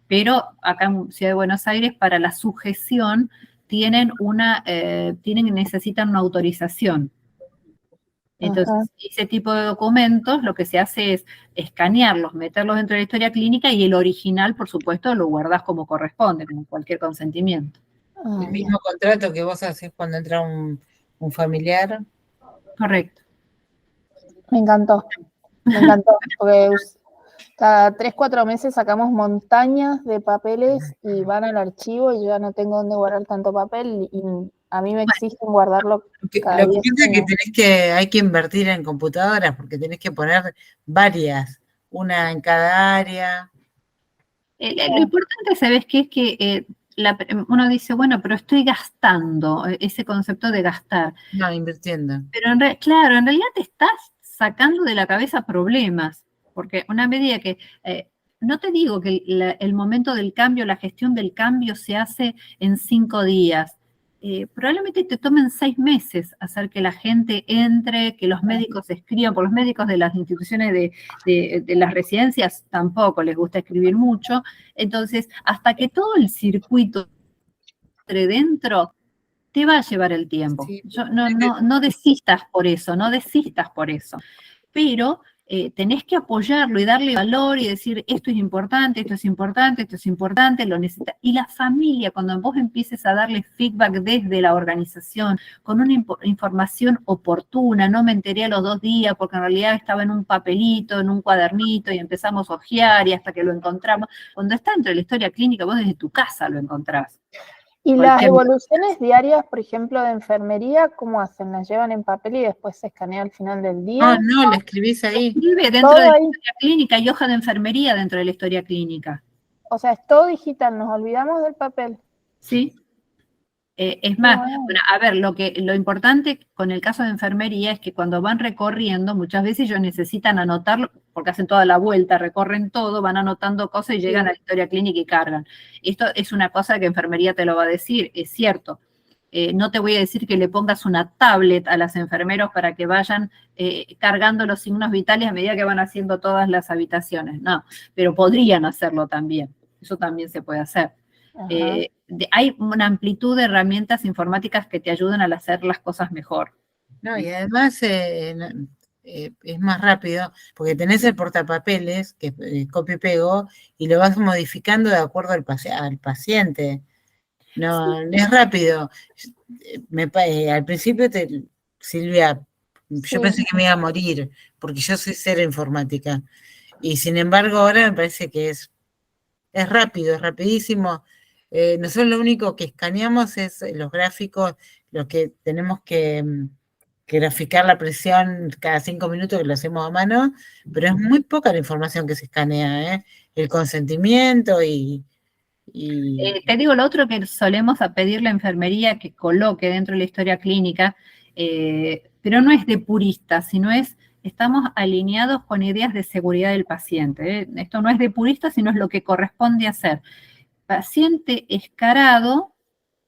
pero acá en Ciudad de Buenos Aires, para la sujeción, necesitan una autorización. Entonces, ese tipo de documentos, lo que se hace es escanearlos, meterlos dentro de la historia clínica y el original, por supuesto, lo guardas como corresponde, como cualquier consentimiento. Ah, El bien. mismo contrato que vos haces cuando entra un familiar. Correcto. Me encantó, porque cada 3, 4 meses sacamos montañas de papeles y van al archivo y yo ya no tengo dónde guardar tanto papel y a mí me exigen guardarlo cada Lo que 10 pasa es años. hay que invertir en computadoras porque tenés que poner varias, una en cada área. Lo importante, ¿sabes qué? Es que uno dice, bueno, pero estoy gastando, ese concepto de gastar. No, invirtiendo. Pero claro, en realidad te estás sacando de la cabeza problemas, porque una medida que, no te digo que el momento del cambio, la gestión del cambio se hace en 5 días. Probablemente te tomen 6 meses hacer que la gente entre, que los médicos escriban, por los médicos de las instituciones de las residencias tampoco les gusta escribir mucho. Entonces, hasta que todo el circuito entre dentro, te va a llevar el tiempo. Sí. No desistas por eso, no desistas por eso. Pero tenés que apoyarlo y darle valor y decir, esto es importante, esto es importante, esto es importante, lo necesita. Y la familia, cuando vos empieces a darle feedback desde la organización, con una información oportuna, no me enteré a los 2 días porque en realidad estaba en un papelito, en un cuadernito y empezamos a ojear y hasta que lo encontramos. Cuando está dentro de la historia clínica, vos desde tu casa lo encontrás. ¿Y Por las ejemplo, evoluciones diarias, por ejemplo, de enfermería, cómo hacen? ¿Las llevan en papel y después se escanea al final del día? No, lo escribís ahí. escribe dentro Todo de la ahí. historia clínica, hay hoja de enfermería dentro de la historia clínica, O sea, es todo digital, nos olvidamos del papel. ¿sí? Es más, bueno, a ver, lo importante con el caso de enfermería es que cuando van recorriendo, muchas veces ellos necesitan anotarlo, porque hacen toda la vuelta, recorren todo, van anotando cosas y llegan a la historia clínica y cargan. Esto es una cosa que enfermería te lo va a decir, es cierto. No te voy a decir que le pongas una tablet a los enfermeros para que vayan cargando los signos vitales a medida que van haciendo todas las habitaciones, no, pero podrían hacerlo también, eso también se puede hacer. Hay una amplitud de herramientas informáticas que te ayudan a hacer las cosas mejor. No, y además es más rápido porque tenés el portapapeles que copio y pego y lo vas modificando de acuerdo al paciente. No, no es rápido. Al principio, Silvia, yo pensé que me iba a morir porque yo soy cero informática. Y sin embargo, ahora me parece que es rápido, es rapidísimo. Nosotros lo único que escaneamos es los gráficos, lo que tenemos que graficar la presión cada 5 minutos, que lo hacemos a mano, pero es muy poca la información que se escanea, ¿eh? El consentimiento Te digo, lo otro que solemos a pedir la enfermería que coloque dentro de la historia clínica, pero no es de purista, sino estamos alineados con ideas de seguridad del paciente. Esto no es de purista, sino es lo que corresponde hacer. Paciente escarado,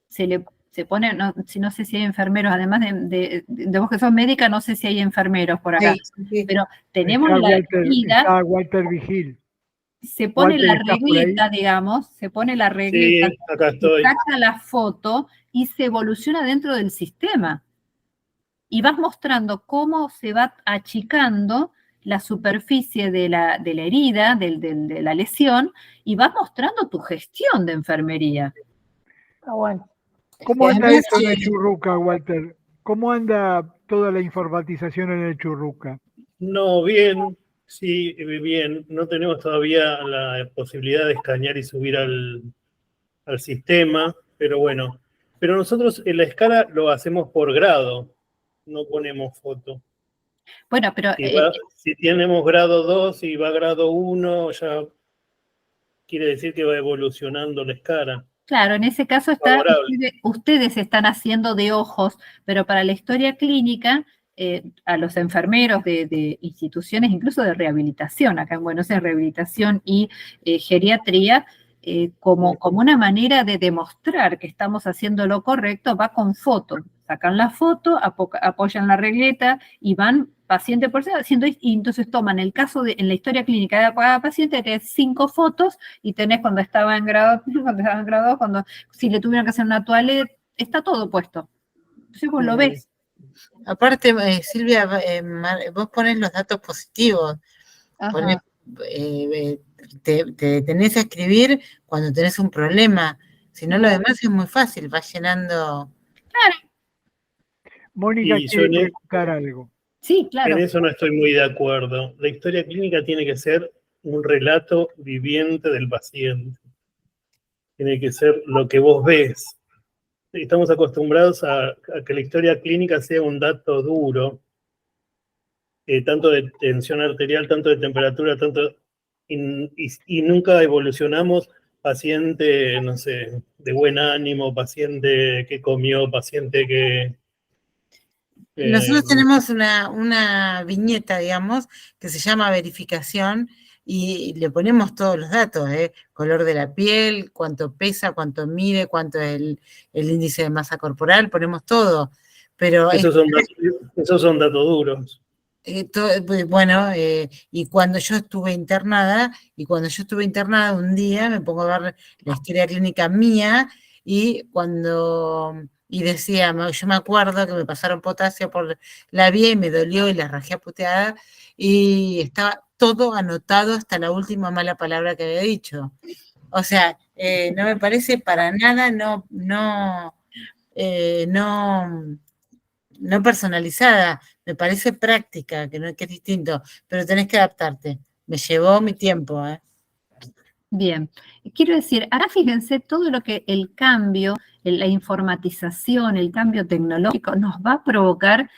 se pone, no sé si hay enfermeros, además de vos que sos médica, no sé si hay enfermeros por acá, sí. pero tenemos Está la herida. Está Walter Vigil. Se pone Walter, la ¿estás por ahí? regleta, digamos, se pone la regleta, Sí, acá estoy. saca la foto y se evoluciona dentro del sistema. Y vas mostrando cómo se va achicando la superficie de la herida, de la lesión, y vas mostrando tu gestión de enfermería. Está bueno. ¿Cómo anda Además, eso en el Churruca, Walter? ¿Cómo anda toda la informatización en el Churruca? No, bien, sí, bien. No tenemos todavía la posibilidad de escanear y subir al sistema, pero bueno. Pero nosotros en la escala lo hacemos por grado, no ponemos foto. Bueno, pero Si tenemos grado 2 y va a grado 1, ya quiere decir que va evolucionando la escala. claro, en ese caso ustedes están haciendo de ojos, pero para la historia clínica, a los enfermeros de instituciones, incluso de rehabilitación, acá en Buenos Aires, rehabilitación y geriatría, como una manera de demostrar que estamos haciendo lo correcto, va con foto. Sacan la foto, apoyan la regleta y van paciente por paciente, y entonces toman el caso en la historia clínica de cada paciente, tenés 5 fotos y tenés cuando estaba en grado 2, si le tuvieron que hacer una toaleta, está todo puesto. Entonces vos lo ves. Aparte, Silvia, vos pones los datos positivos. Te tenés a escribir cuando tenés un problema. Si no, lo demás es muy fácil, va llenando. Mónica Y yo quiere en, preguntar algo. Sí, claro. en eso no estoy muy de acuerdo. La historia clínica tiene que ser un relato viviente del paciente. Tiene que ser lo que vos ves. Estamos acostumbrados a que la historia clínica sea un dato duro, tanto de tensión arterial, tanto de temperatura, y nunca evolucionamos paciente, no sé, de buen ánimo, paciente que comió, paciente que... Nosotros tenemos una viñeta, digamos, que se llama verificación y le ponemos todos los datos, color de la piel, cuánto pesa, cuánto mide, cuánto es el índice de masa corporal, ponemos todo. Pero esos son datos duros. bueno, y cuando yo estuve internada, un día me pongo a ver la historia clínica mía y decía, yo me acuerdo que me pasaron potasio por la vía y me dolió y la rajé a puteada y estaba todo anotado hasta la última mala palabra que había dicho. O sea, no me parece para nada, no personalizada, me parece práctica, que es distinto, pero tenés que adaptarte. Me llevó mi tiempo, Bien, quiero decir, ahora fíjense todo lo que el cambio, la informatización, el cambio tecnológico nos va a provocar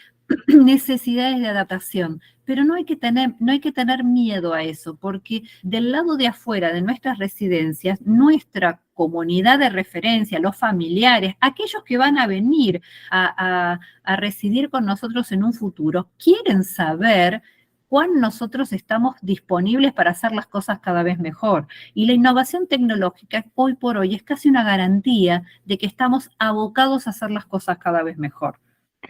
necesidades de adaptación, pero no hay que tener miedo a eso, porque del lado de afuera de nuestras residencias, nuestra comunidad de referencia, los familiares, aquellos que van a venir a residir con nosotros en un futuro, quieren saber cuán nosotros estamos disponibles para hacer las cosas cada vez mejor. Y la innovación tecnológica hoy por hoy es casi una garantía de que estamos abocados a hacer las cosas cada vez mejor.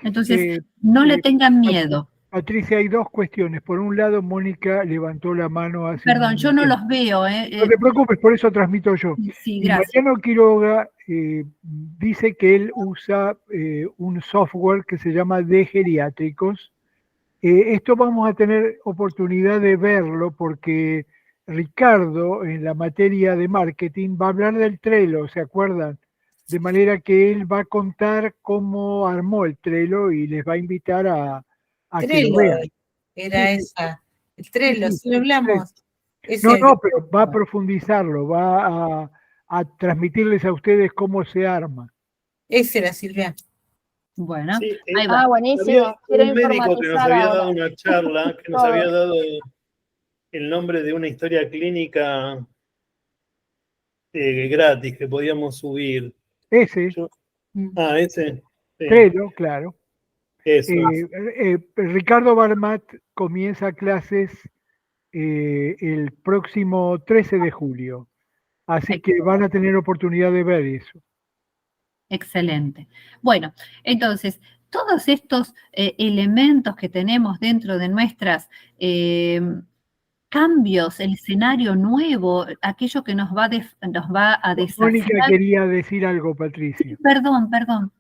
Entonces, no le tengan miedo. Patricia, hay dos cuestiones. Por un lado, Mónica levantó la mano hace... Perdón, yo no los veo. No te preocupes, por eso transmito yo. Sí, y gracias. Mariano Quiroga dice que él usa un software que se llama de geriátricos. Esto vamos a tener oportunidad de verlo porque Ricardo, en la materia de marketing, va a hablar del Trello, ¿se acuerdan? De manera que él va a contar cómo armó el Trello y les va a invitar a que lo vean. Era esa. El Trello, sí lo hablamos. No, pero va a profundizarlo, va a transmitirles a ustedes cómo se arma. Ese era, Silvia. Bueno, sí, ahí va. Buenísimo. Había un médico que nos había dado una charla, que nos había dado el nombre de una historia clínica gratis que podíamos subir. Ese. Ese. Sí. Trello, claro. Eso. Ricardo Barmat comienza clases el próximo 13 de julio. Así que van a tener oportunidad de ver eso. Excelente. Bueno, entonces, todos estos elementos que tenemos dentro de nuestras cambios, el escenario nuevo, aquello que nos va a desafiar. Mónica quería decir algo, Patricia. Perdón.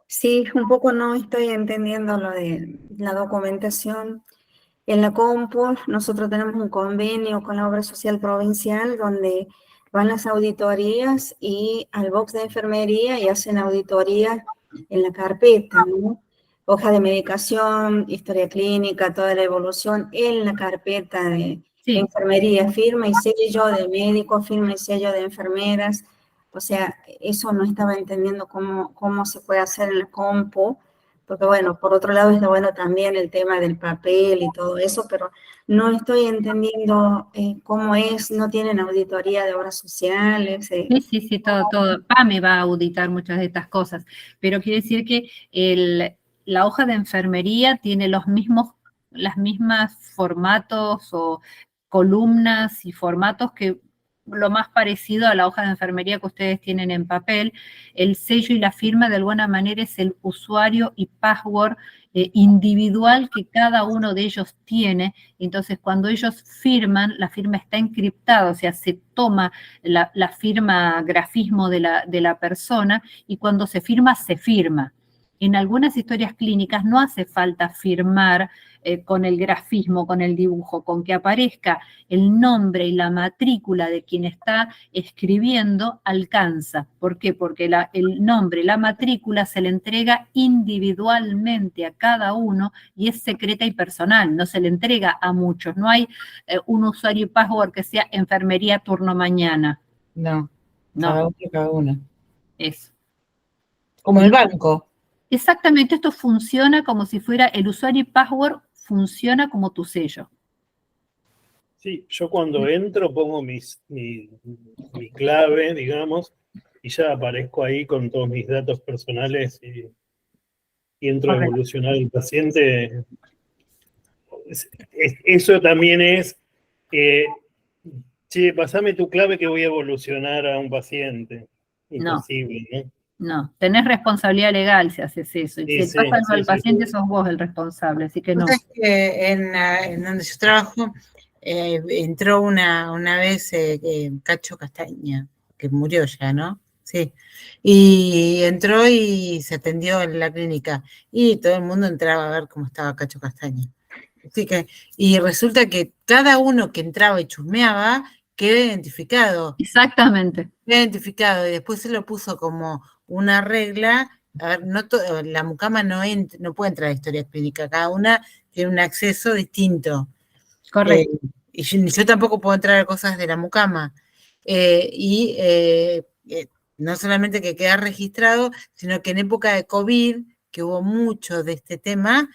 Sí, un poco no estoy entendiendo lo de la documentación. En la compu nosotros tenemos un convenio con la Obra Social Provincial donde van las auditorías y al box de enfermería y hacen auditoría en la carpeta, ¿no? Hoja de medicación, historia clínica, toda la evolución en la carpeta de enfermería, firma y sello de médico, firma y sello de enfermeras. O sea, eso no estaba entendiendo cómo se puede hacer en la compu, porque bueno, por otro lado está bueno también el tema del papel y todo eso, pero no estoy entendiendo cómo es, no tienen auditoría de obras sociales. Sí, todo. PAME va a auditar muchas de estas cosas, pero quiere decir que la hoja de enfermería tiene las mismas formatos o columnas y formatos que lo más parecido a la hoja de enfermería que ustedes tienen en papel. El sello y la firma de alguna manera es el usuario y password individual que cada uno de ellos tiene. Entonces, cuando ellos firman, la firma está encriptada, o sea, se toma la firma grafismo de la persona y cuando se firma, se firma. En algunas historias clínicas no hace falta firmar con el grafismo, con el dibujo, con que aparezca el nombre y la matrícula de quien está escribiendo, alcanza. ¿Por qué? Porque el nombre y la matrícula se le entrega individualmente a cada uno y es secreta y personal, no se le entrega a muchos. No hay un usuario y password que sea enfermería turno mañana. No, No, cada uno. eso. Como el banco. Exactamente, esto funciona como si fuera el usuario y password, funciona como tu sello. Sí, yo cuando entro pongo mi clave, digamos, y ya aparezco ahí con todos mis datos personales y entro a evolucionar el paciente. Eso también es, che, pasame tu clave que voy a evolucionar a un paciente. Imposible, ¿no? No, tenés responsabilidad legal si haces eso. Y si pasa algo al paciente, sos vos el responsable, así que no. Es que en donde yo trabajo, entró una vez Cacho Castaña, que murió ya, ¿no? Sí. Y entró y se atendió en la clínica. Y todo el mundo entraba a ver cómo estaba Cacho Castaña. Así que, y resulta que cada uno que entraba y chusmeaba quedó identificado. Exactamente. Quedó identificado y después se lo puso como una regla. A ver, la mucama no puede entrar a historia clínica, cada una tiene un acceso distinto. Correcto. Y yo tampoco puedo entrar a cosas de la mucama. No solamente que queda registrado, sino que en época de COVID, que hubo mucho de este tema,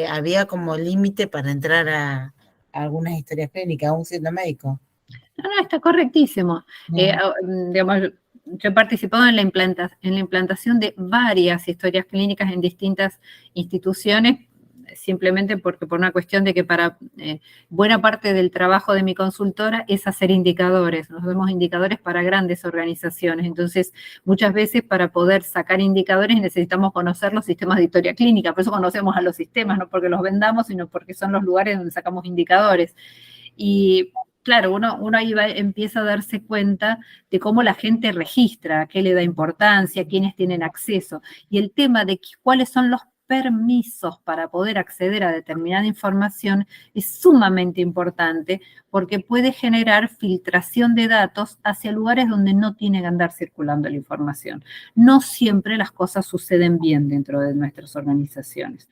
había como límite para entrar a algunas historias clínicas, aún siendo médico. No, está correctísimo. Digamos, yo he participado en la implantación de varias historias clínicas en distintas instituciones, simplemente porque por una cuestión de que para buena parte del trabajo de mi consultora es hacer indicadores. Nos vemos indicadores para grandes organizaciones. Entonces, muchas veces para poder sacar indicadores necesitamos conocer los sistemas de historia clínica. Por eso conocemos a los sistemas, no porque los vendamos, sino porque son los lugares donde sacamos indicadores. Y claro, uno ahí empieza a darse cuenta de cómo la gente registra, a qué le da importancia, quiénes tienen acceso. Y el tema de cuáles son los permisos para poder acceder a determinada información es sumamente importante porque puede generar filtración de datos hacia lugares donde no tiene que andar circulando la información. No siempre las cosas suceden bien dentro de nuestras organizaciones.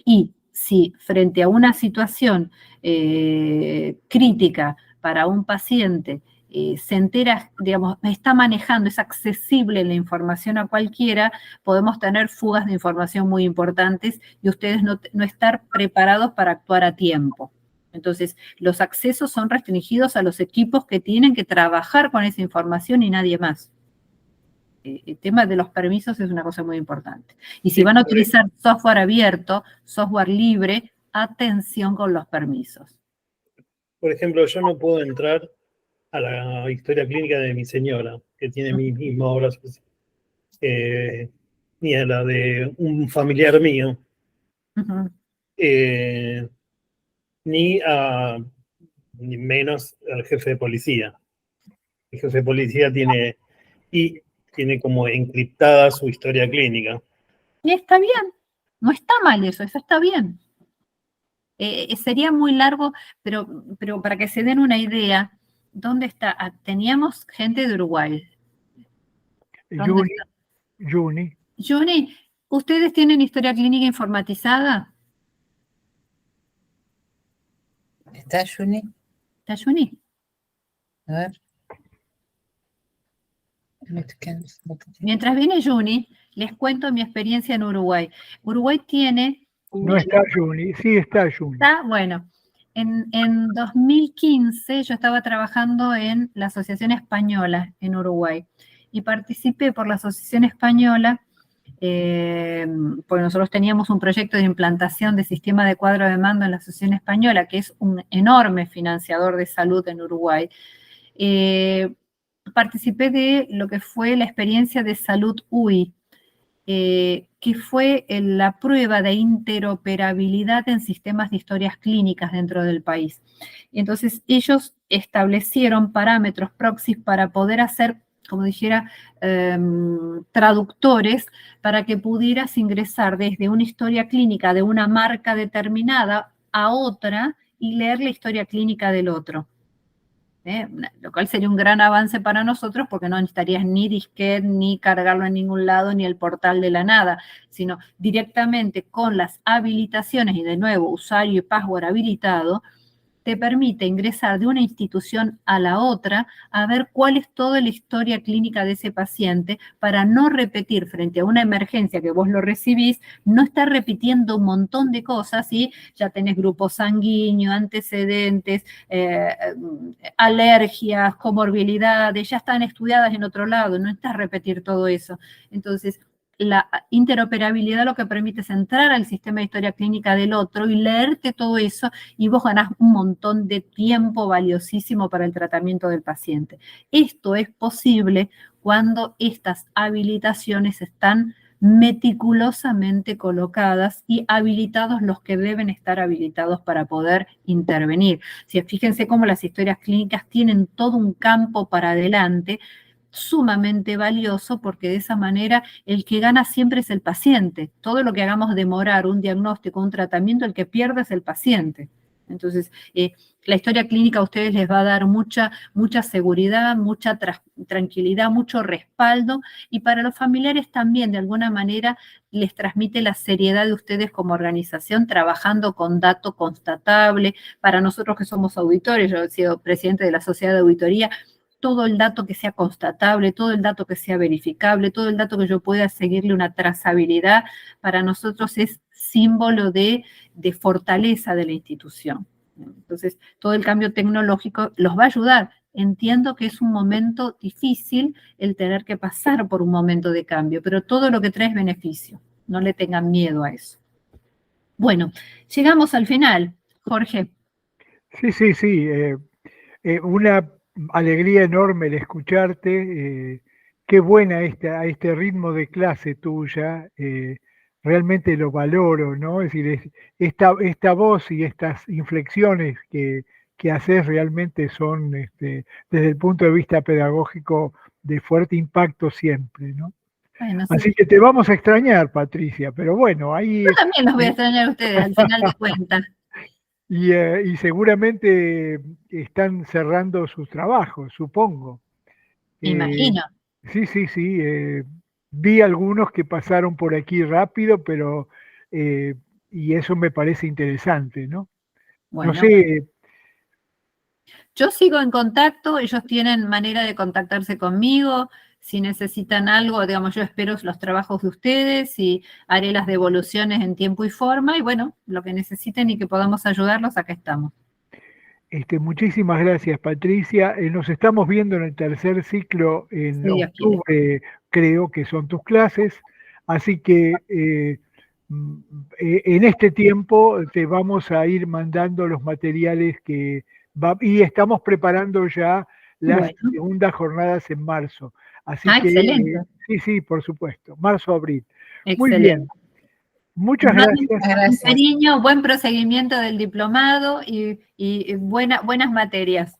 Y si frente a una situación crítica para un paciente se entera, digamos, está manejando, es accesible la información a cualquiera, podemos tener fugas de información muy importantes y ustedes no estar preparados para actuar a tiempo. Entonces, los accesos son restringidos a los equipos que tienen que trabajar con esa información y nadie más. El tema de los permisos es una cosa muy importante. Y si van a utilizar software abierto, software libre, atención con los permisos. Por ejemplo, yo no puedo entrar a la historia clínica de mi señora, que tiene mi misma obra social, ni a la de un familiar mío, ni menos al jefe de policía. El jefe de policía tiene como encriptada su historia clínica. Y está bien, no está mal eso está bien. Sería muy largo, pero para que se den una idea, ¿dónde está? Teníamos gente de Uruguay. Juni, ¿ustedes tienen historia clínica informatizada? ¿Está Juni? ¿Está Juni? A ver. Mientras viene Juni, les cuento mi experiencia en Uruguay. Uruguay tiene... No está Juni, sí está Juni. Está, bueno, en 2015 yo estaba trabajando en la Asociación Española en Uruguay y participé por la Asociación Española porque nosotros teníamos un proyecto de implantación de sistema de cuadro de mando en la Asociación Española, que es un enorme financiador de salud en Uruguay. Participé de lo que fue la experiencia de Salud UI, que fue la prueba de interoperabilidad en sistemas de historias clínicas dentro del país. Y entonces ellos establecieron parámetros proxies para poder hacer como dijera, traductores para que pudieras ingresar desde una historia clínica de una marca determinada a otra y leer la historia clínica del otro. Lo cual sería un gran avance para nosotros porque no necesitarías ni disquete, ni cargarlo en ningún lado, ni el portal de la nada, sino directamente con las habilitaciones y de nuevo usuario y password habilitado, te permite ingresar de una institución a la otra a ver cuál es toda la historia clínica de ese paciente para no repetir frente a una emergencia que vos lo recibís, no estar repitiendo un montón de cosas y ya tenés grupo sanguíneo, antecedentes, alergias, comorbilidades, ya están estudiadas en otro lado, no estás repetir todo eso. Entonces, la interoperabilidad lo que permite es entrar al sistema de historia clínica del otro y leerte todo eso y vos ganás un montón de tiempo valiosísimo para el tratamiento del paciente. Esto es posible cuando estas habilitaciones están meticulosamente colocadas y habilitados los que deben estar habilitados para poder intervenir. Si fíjense cómo las historias clínicas tienen todo un campo para adelante, sumamente valioso, porque de esa manera el que gana siempre es el paciente. Todo lo que hagamos demorar un diagnóstico, un tratamiento, el que pierde es el paciente. Entonces, la historia clínica a ustedes les va a dar mucha seguridad, mucha tranquilidad, mucho respaldo, y para los familiares también, de alguna manera, les transmite la seriedad de ustedes como organización, trabajando con dato constatable. Para nosotros que somos auditores, yo he sido presidente de la Sociedad de Auditoría, todo el dato que sea constatable, todo el dato que sea verificable, todo el dato que yo pueda seguirle una trazabilidad, para nosotros es símbolo de fortaleza de la institución. Entonces, todo el cambio tecnológico los va a ayudar. Entiendo que es un momento difícil el tener que pasar por un momento de cambio, pero todo lo que trae es beneficio. No le tengan miedo a eso. Bueno, llegamos al final. Jorge. Sí. Una alegría enorme el escucharte. Qué buena este ritmo de clase tuya. Realmente lo valoro, ¿no? Es decir, esta voz y estas inflexiones que haces realmente son, desde el punto de vista pedagógico, de fuerte impacto siempre, ¿no? Bueno, así que te vamos a extrañar, Patricia, pero bueno, ahí... Yo también los voy a extrañar a ustedes al final de cuentas. Y seguramente están cerrando sus trabajos, supongo. Imagino. Sí. Vi algunos que pasaron por aquí rápido, pero y eso me parece interesante, ¿no? Bueno, no sé. Yo sigo en contacto, ellos tienen manera de contactarse conmigo. Si necesitan algo, digamos, yo espero los trabajos de ustedes y haré las devoluciones en tiempo y forma. Y bueno, lo que necesiten y que podamos ayudarlos, acá estamos. Muchísimas gracias, Patricia. Nos estamos viendo en el tercer ciclo en octubre, creo que son tus clases. Así que en este tiempo te vamos a ir mandando los materiales y estamos preparando ya las segundas jornadas en marzo. Así que, excelente. Sí, por supuesto. Marzo-abril. Excelente. Muy bien. Muchas gracias. Cariño, buen procedimiento del diplomado y buenas materias.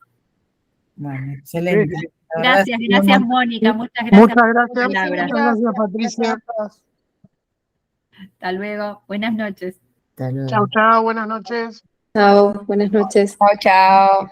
Bueno, excelente. Gracias, Mónica. Muchas gracias. Muchas gracias, Patricia. Hasta luego. Buenas noches. Hasta luego. Chao, buenas noches. Chao, buenas noches. Chao.